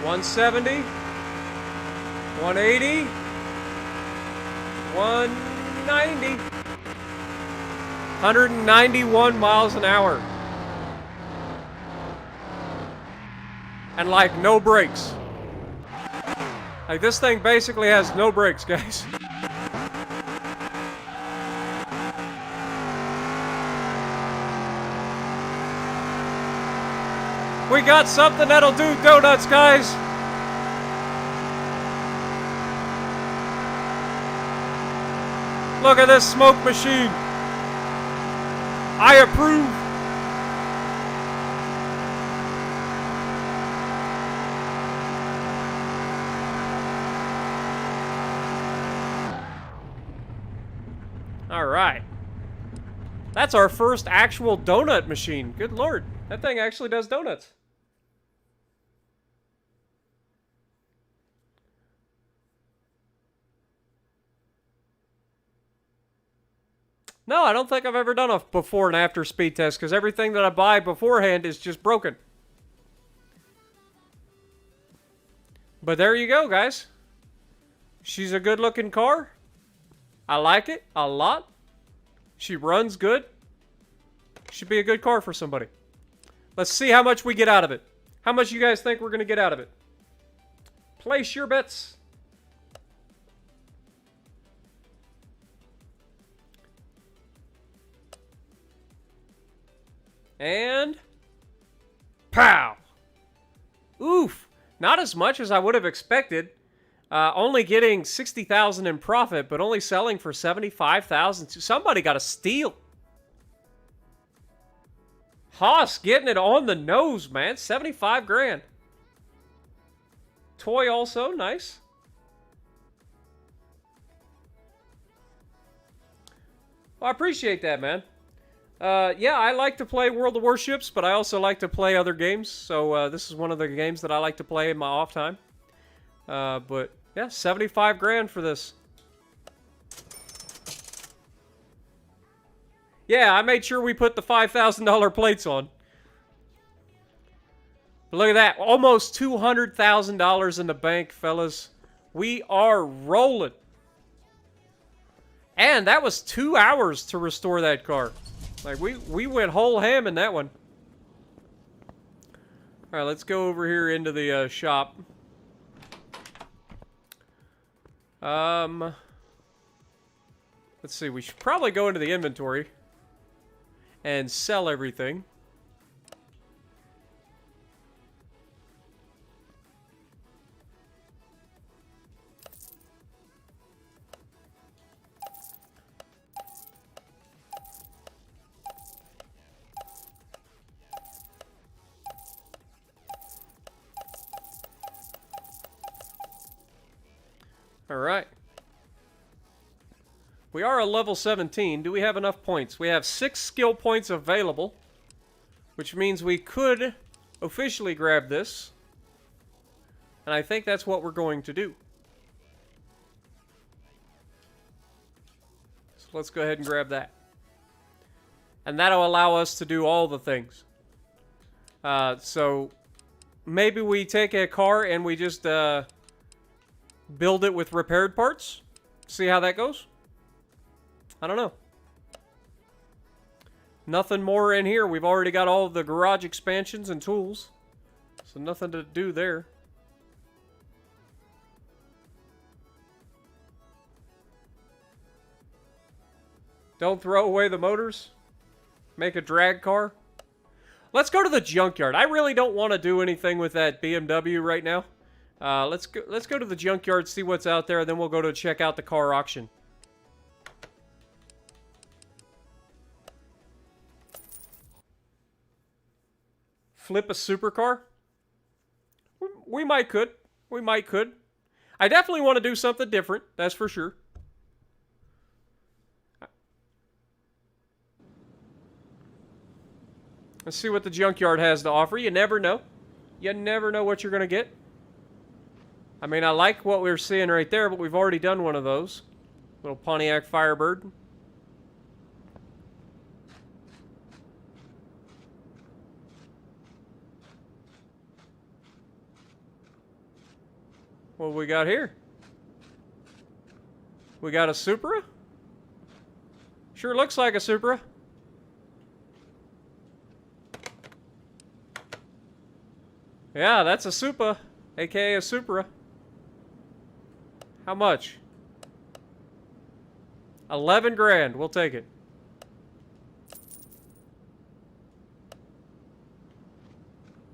$170, $180, $190, 191 miles an hour. And like no brakes. Like this thing basically has no brakes, guys. We got something that'll do donuts, guys. Look at this smoke machine. I approve. All right. That's our first actual donut machine. Good Lord. That thing actually does donuts. No, I don't think I've ever done a before and after speed test because everything that I buy beforehand is just broken. But there you go, guys. She's a good looking car. I like it a lot. She runs good. Should be a good car for somebody. Let's see how much we get out of it. How much you guys think we're going to get out of it? Place your bets. And pow! Oof! Not as much as I would have expected. Only getting 60,000 in profit, but only selling for 75,000. Somebody got a steal. Haas getting it on the nose, man. 75 grand. Toy also, nice. Well, I appreciate that, man. Yeah, I like to play World of Warships, but I also like to play other games. So this is one of the games that I like to play in my off time. But yeah, 75 grand for this. Yeah, I made sure we put the $5,000 plates on. But look at that. Almost $200,000 in the bank, fellas. We are rolling. And that was 2 hours to restore that car. Like, we went whole ham in that one. Alright, let's go over here into the shop. Let's see. We should probably go into the inventory and sell everything. All right. We are a level 17. Do we have enough points? We have 6 skill points available, which means we could officially grab this. And I think that's what we're going to do. So let's go ahead and grab that. And that'll allow us to do all the things. So maybe we take a car and we just build it with repaired parts. See how that goes? I don't know. Nothing more in here. We've already got all of the garage expansions and tools. So nothing to do there. Don't throw away the motors. Make a drag car. Let's go to the junkyard. I really don't want to do anything with that BMW right now. Let's go to the junkyard, see what's out there, and then we'll go to check out the car auction. Flip a supercar? We might could. We might could. I definitely want to do something different, that's for sure. Let's see what the junkyard has to offer. You never know. You never know what you're going to get. I mean, I like what we're seeing right there, but we've already done one of those. Little Pontiac Firebird. What do we got here? We got a Supra? Sure looks like a Supra. Yeah, that's a Supra, aka a Supra. How much? 11 grand. We'll take it.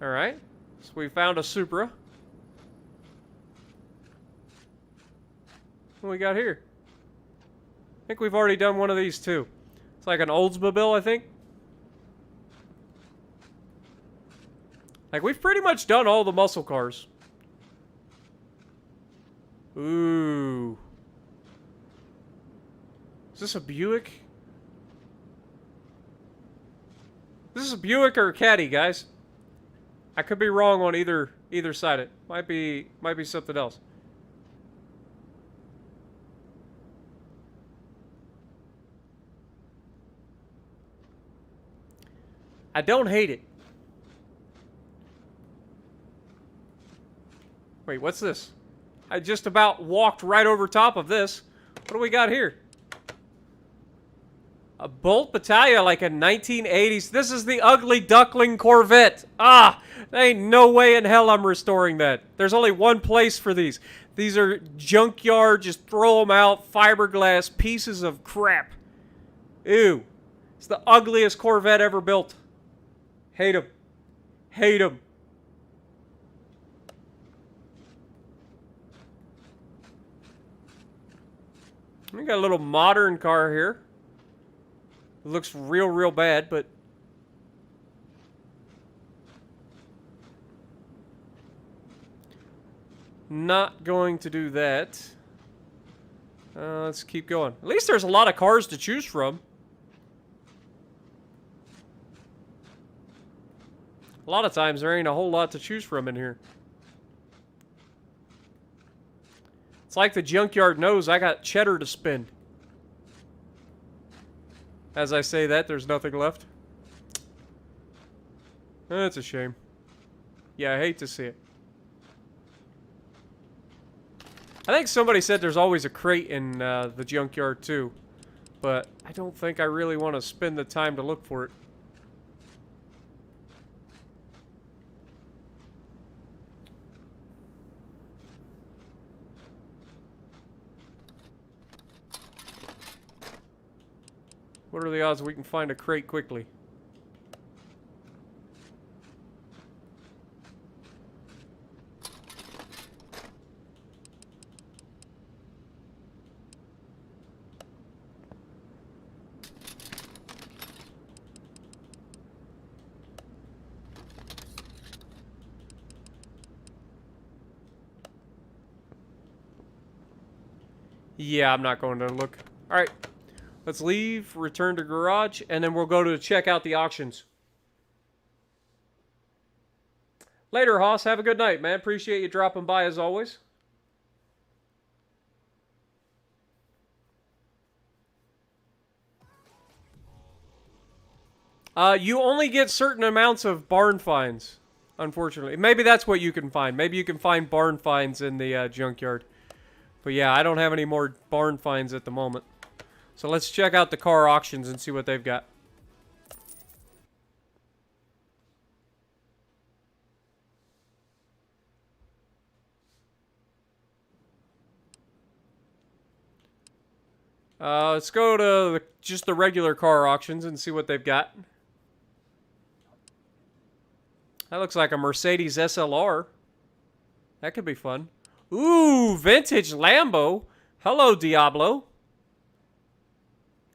All right. So we found a Supra. What do we got here? I think we've already done one of these too. It's like an Oldsmobile, I think. Like, we've pretty much done all the muscle cars. Ooh. Is this a Buick? This is a Buick or a Caddy, guys. I could be wrong on either side. It might be something else. I don't hate it. Wait, what's this? I just about walked right over top of this. What do we got here? A Bolt Battaglia like a 1980s. This is the ugly duckling Corvette. Ah, there ain't no way in hell I'm restoring that. There's only one place for these. These are junkyard, just throw them out, fiberglass pieces of crap. Ew. It's the ugliest Corvette ever built. Hate them. Hate them. We got a little modern car here. It looks real bad, but not going to do that. Let's keep going. At least there's a lot of cars to choose from. A lot of times there ain't a whole lot to choose from in here. It's like the junkyard knows I got cheddar to spend. As I say that, there's nothing left. That's a shame. Yeah, I hate to see it. I think somebody said there's always a crate in the junkyard too. But I don't think I really want to spend the time to look for it. What are the odds we can find a crate quickly? Yeah, I'm not going to look. All right. Let's leave, return to garage, and then we'll go to check out the auctions. Later, Hoss. Have a good night, man. Appreciate you dropping by as always. You only get certain amounts of barn finds, unfortunately. Maybe that's what you can find. Maybe you can find barn finds in the junkyard. But yeah, I don't have any more barn finds at the moment. So let's check out the car auctions and see what they've got. Let's go to just the regular car auctions and see what they've got. That looks like a Mercedes SLR. That could be fun. Ooh, vintage Lambo. Hello, Diablo.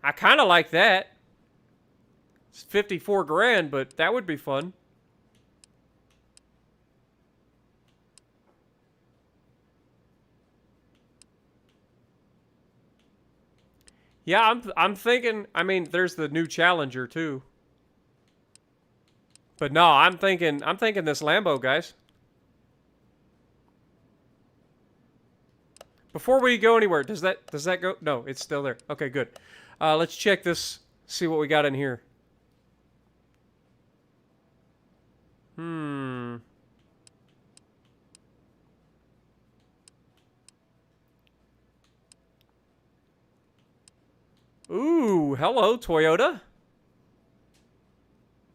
I kind of like that. It's 54 grand, but that would be fun. Yeah, I'm thinking, I mean, there's the new Challenger too. But no, I'm thinking this Lambo, guys. Before we go anywhere, does that go? No, it's still there. Okay, good. Let's check this, see what we got in here. Ooh, hello, Toyota.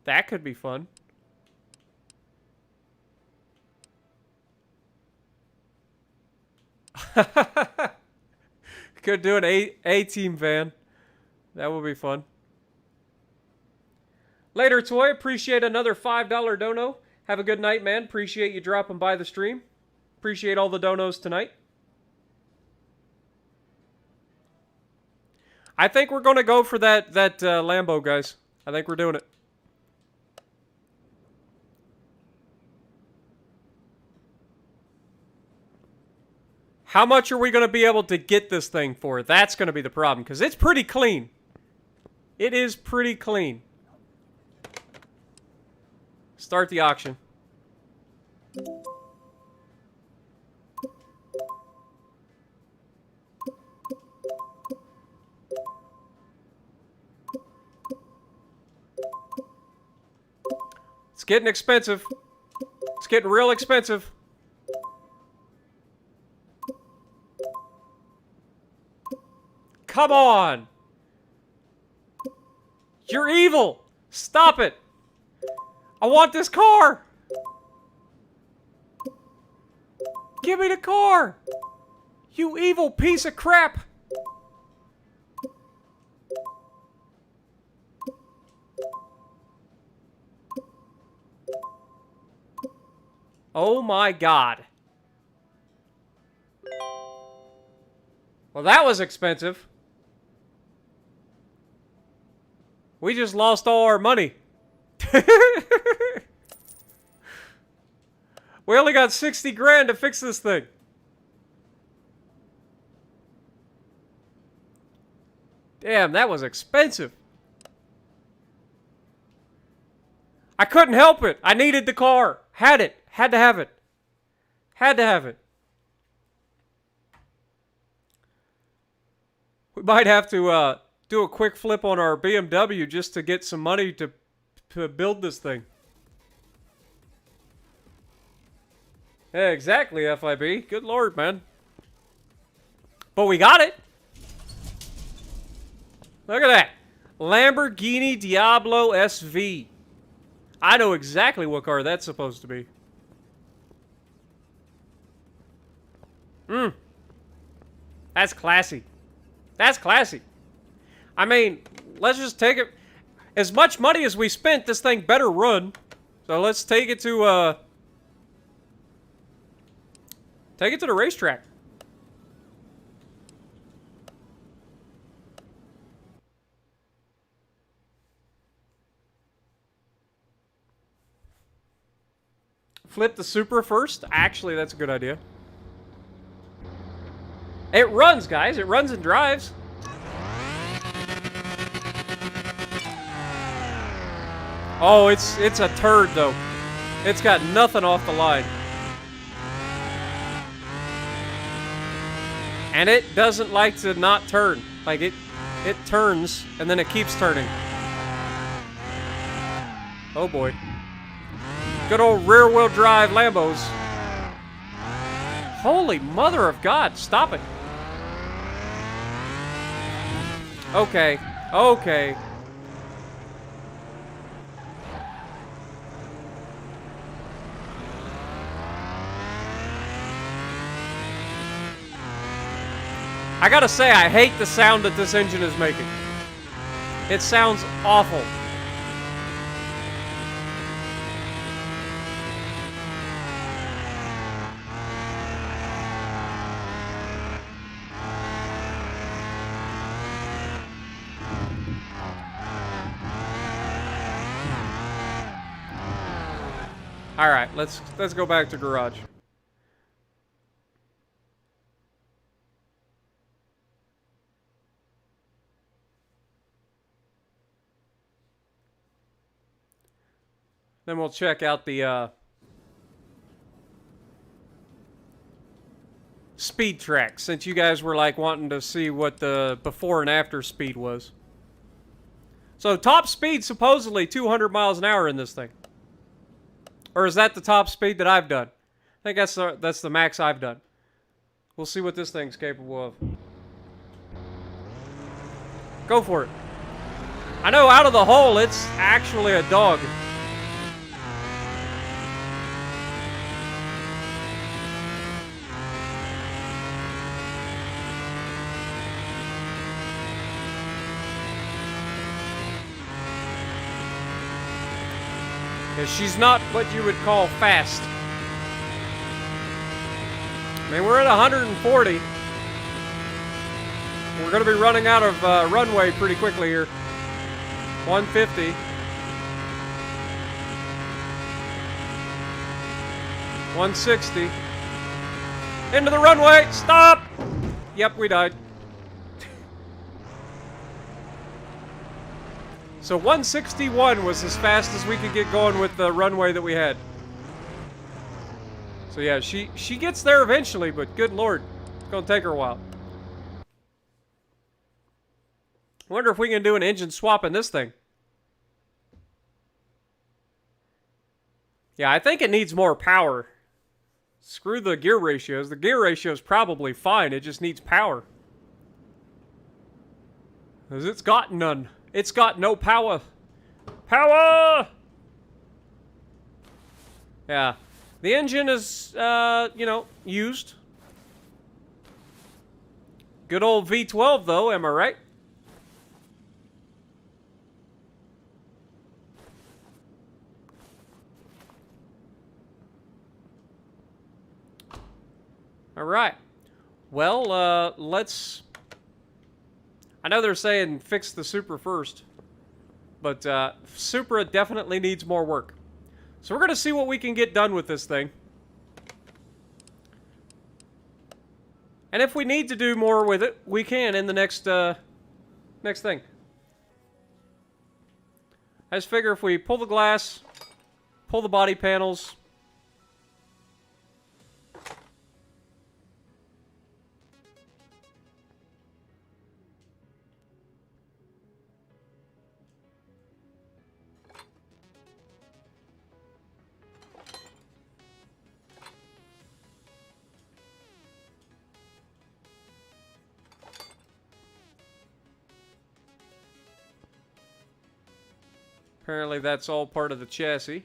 That could be fun. Could do an A-team van. That would be fun. Later, Toy. Appreciate another $5 dono. Have a good night, man. Appreciate you dropping by the stream. Appreciate all the donos tonight. I think we're going to go for that Lambo, guys. I think we're doing it. How much are we going to be able to get this thing for? That's going to be the problem, because it's pretty clean. It is pretty clean. Start the auction. It's getting expensive. It's getting real expensive. Come on! You're evil! Stop it! I want this car! Give me the car! You evil piece of crap! Oh my god. Well, that was expensive. We just lost all our money. We only got 60 grand to fix this thing. Damn, that was expensive. I couldn't help it. I needed the car. Had it. Had to have it. Had to have it. We might have to do a quick flip on our BMW just to get some money to build this thing. Yeah, exactly, FIB. Good lord, man. But we got it. Look at that. Lamborghini Diablo SV. I know exactly what car that's supposed to be. That's classy. That's classy. I mean, let's just take it. As much money as we spent, this thing better run. So let's take it to the racetrack. Flip the Supra first? Actually, that's a good idea. It runs, guys. It runs and drives. Oh, it's a turd though. It's got nothing off the line. And it doesn't like to not turn. Like it turns and then it keeps turning. Oh boy. Good old rear-wheel drive Lambos. Holy mother of God, stop it. Okay, okay. I gotta say, I hate the sound that this engine is making. It sounds awful. All right, let's go back to garage. Then we'll check out the speed track, since you guys were like wanting to see what the before and after speed was. So top speed supposedly 200 miles an hour in this thing. Or is that the top speed that I've done? I think that's the max I've done. We'll see what this thing's capable of. Go for it. I know out of the hole it's actually a dog. She's not what you would call fast. I mean, we're at 140. We're going to be running out of runway pretty quickly here. 150. 160. Into the runway. Stop! Yep, we died. So 161 was as fast as we could get going with the runway that we had. So yeah, she gets there eventually, but good lord, it's gonna take her a while. I wonder if we can do an engine swap in this thing. Yeah, I think it needs more power. Screw the gear ratios. The gear ratio is probably fine. It just needs power. Because it's got none. It's got no power. Power! Yeah. The engine is, you know, used. Good old V12, though, am I right? All right. Well, let's... I know they're saying fix the Supra first, but Supra definitely needs more work. So we're going to see what we can get done with this thing. And if we need to do more with it, we can in the next thing. I just figure if we pull the glass, pull the body panels... Apparently that's all part of the chassis.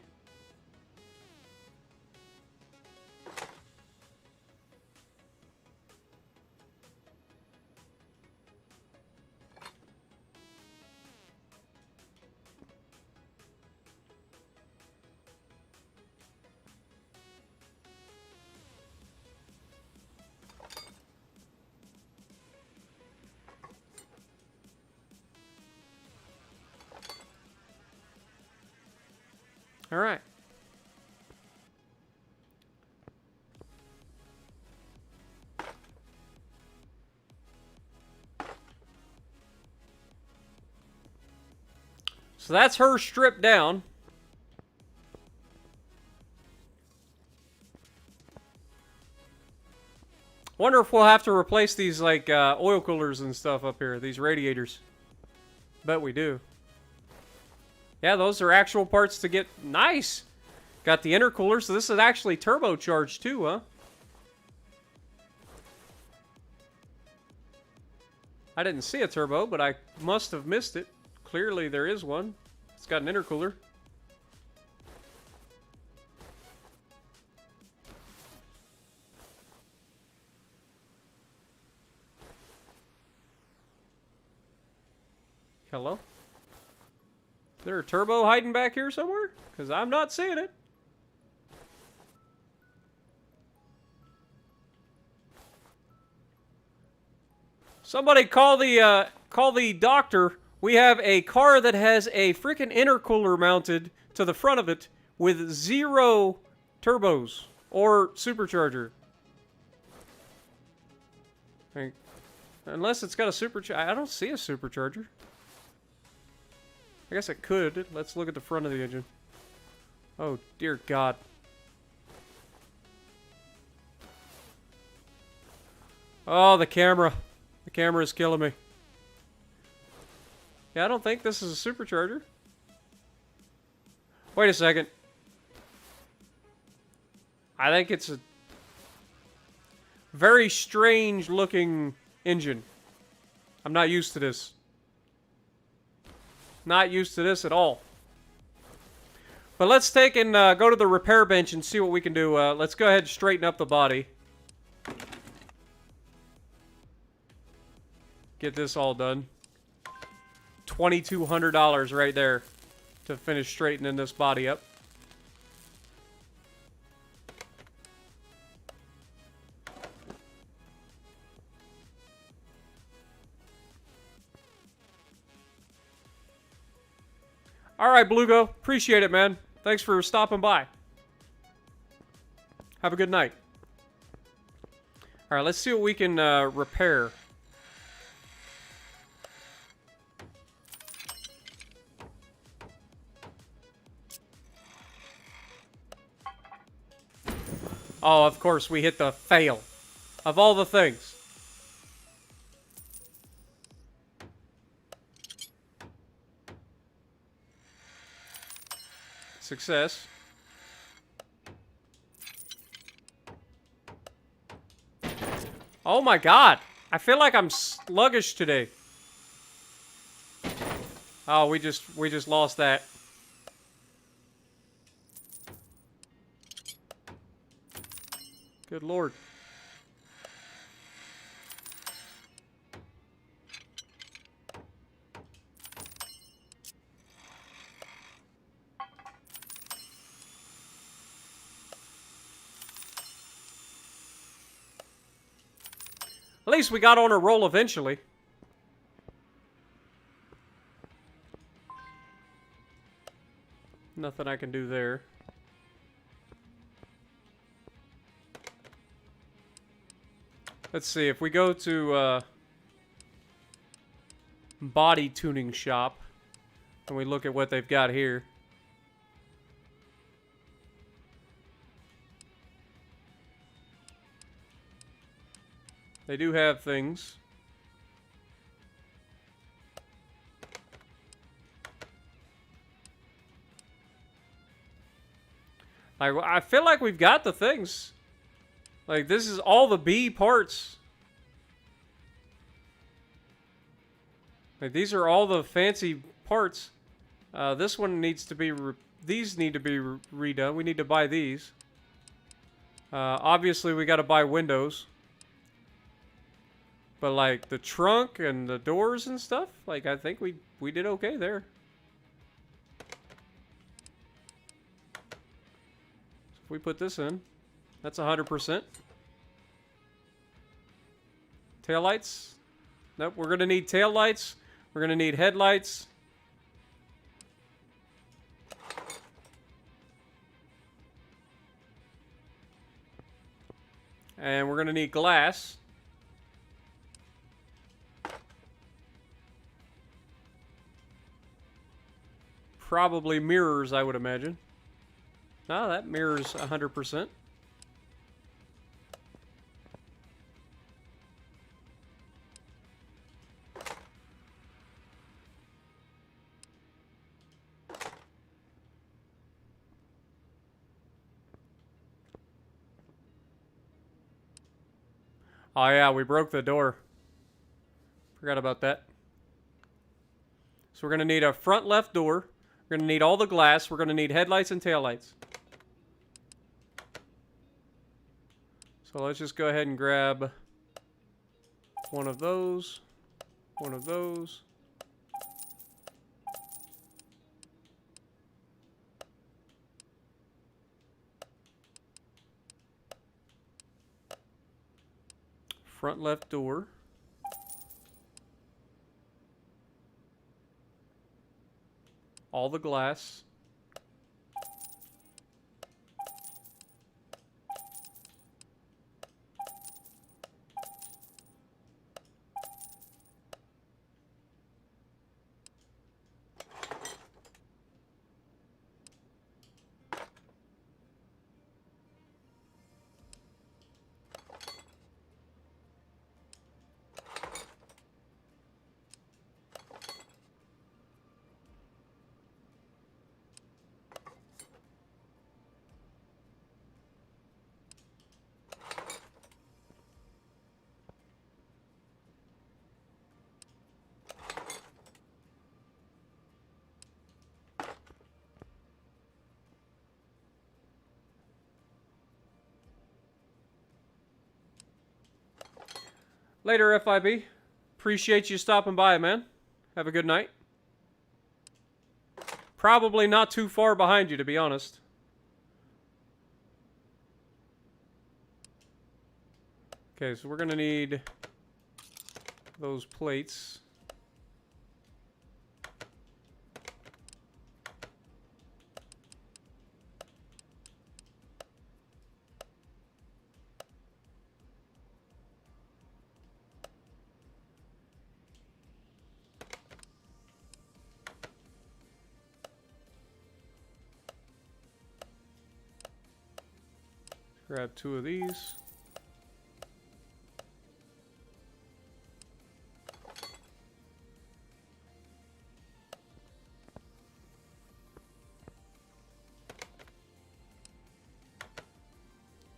All right. So that's her stripped down. Wonder if we'll have to replace these, like, oil coolers and stuff up here. These radiators. Bet we do. Yeah, those are actual parts to get... Nice! Got the intercooler, so this is actually turbocharged too, huh? I didn't see a turbo, but I must have missed it. Clearly there is one. It's got an intercooler. Hello? Is there a turbo hiding back here somewhere? Because I'm not seeing it. Somebody call the doctor. We have a car that has a freaking intercooler mounted to the front of it with 0 turbos or supercharger. Unless it's got a supercharger. I don't see a supercharger. I guess it could. Let's look at the front of the engine. Oh, dear God. Oh, the camera. The camera is killing me. Yeah, I don't think this is a supercharger. Wait a second. I think it's a very strange looking engine. I'm not used to this. Not used to this at all. But let's take and go to the repair bench and see what we can do. Let's go ahead and straighten up the body. Get this all done. $2,200 right there to finish straightening this body up. All right, Blugo. Appreciate it, man. Thanks for stopping by. Have a good night. All right, let's see what we can repair. Oh, of course, we hit the fail. Of all the things. Success. Oh my God. I feel like I'm sluggish today. Oh, we just lost that. Good Lord. At least we got on a roll eventually. Nothing I can do there. Let's see, if we go to body tuning shop and we look at what they've got here. They do have things. I feel like we've got the things. Like, this is all the B parts. Like, these are all the fancy parts. This one needs to be... these need to be redone. We need to buy these. Obviously, we got to buy windows. But, like, the trunk and the doors and stuff, like, I think we did okay there. So if we put this in, that's 100%. Taillights? Nope, we're going to need taillights. We're going to need headlights. And we're going to need glass. Probably mirrors, I would imagine. No, that mirrors 100%. Oh yeah, we broke the door. Forgot about that. So we're going to need a front left door. We're going to need all the glass. We're going to need headlights and taillights. So let's just go ahead and grab one of those. One of those. Front left door. All the glass. Later, FIB. Appreciate you stopping by, man. Have a good night. Probably not too far behind you, to be honest. Okay, so we're going to need those plates. Grab 2 of these.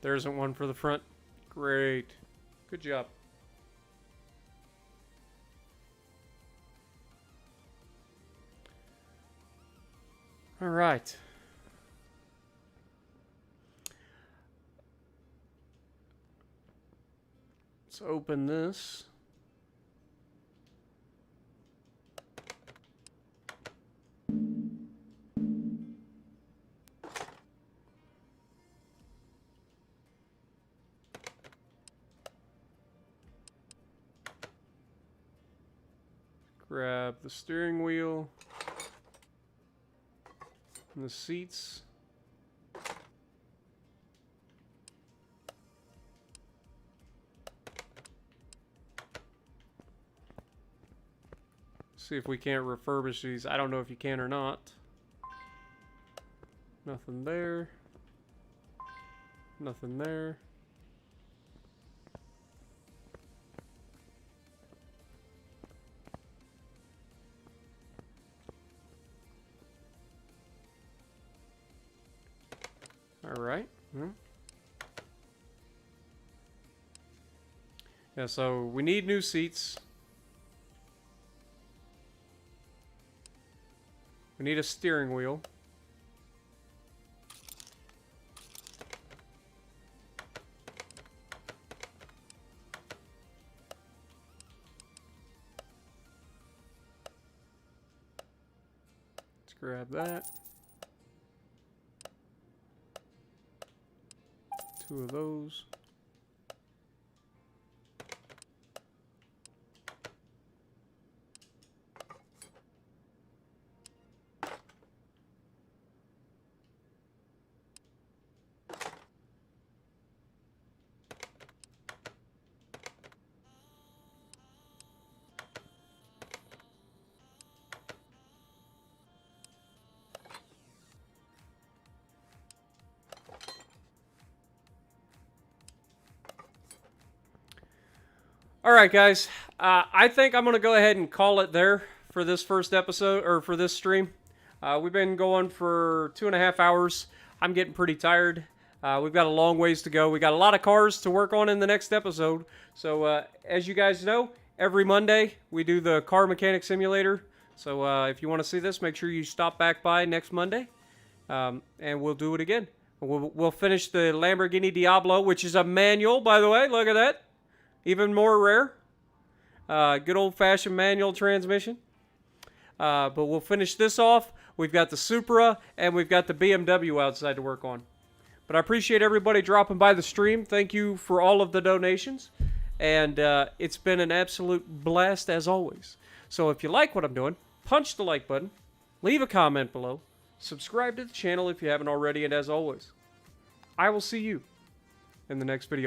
There isn't one for the front. Great. Good job. All right. Let's open this. Grab the steering wheel and the seats. See if we can't refurbish these. I don't know if you can or not. Nothing there. Nothing there. All right. Yeah, so we need new seats. We need a steering wheel. Let's grab that. 2 of those. All right, guys. I think I'm going to go ahead and call it there for this first episode, or for this stream. We've been going for 2.5 hours. I'm getting pretty tired. We've got a long ways to go. We got a lot of cars to work on in the next episode. So as you guys know, every Monday we do the car mechanic simulator. So if you want to see this, make sure you stop back by next Monday, and we'll do it again. We'll finish the Lamborghini Diablo, which is a manual, by the way. Look at that. Even more rare. Good old-fashioned manual transmission. But we'll finish this off. We've got the Supra, and we've got the BMW outside to work on. But I appreciate everybody dropping by the stream. Thank you for all of the donations. And it's been an absolute blast as always. So if you like what I'm doing, punch the like button. Leave a comment below. Subscribe to the channel if you haven't already. And as always, I will see you in the next video.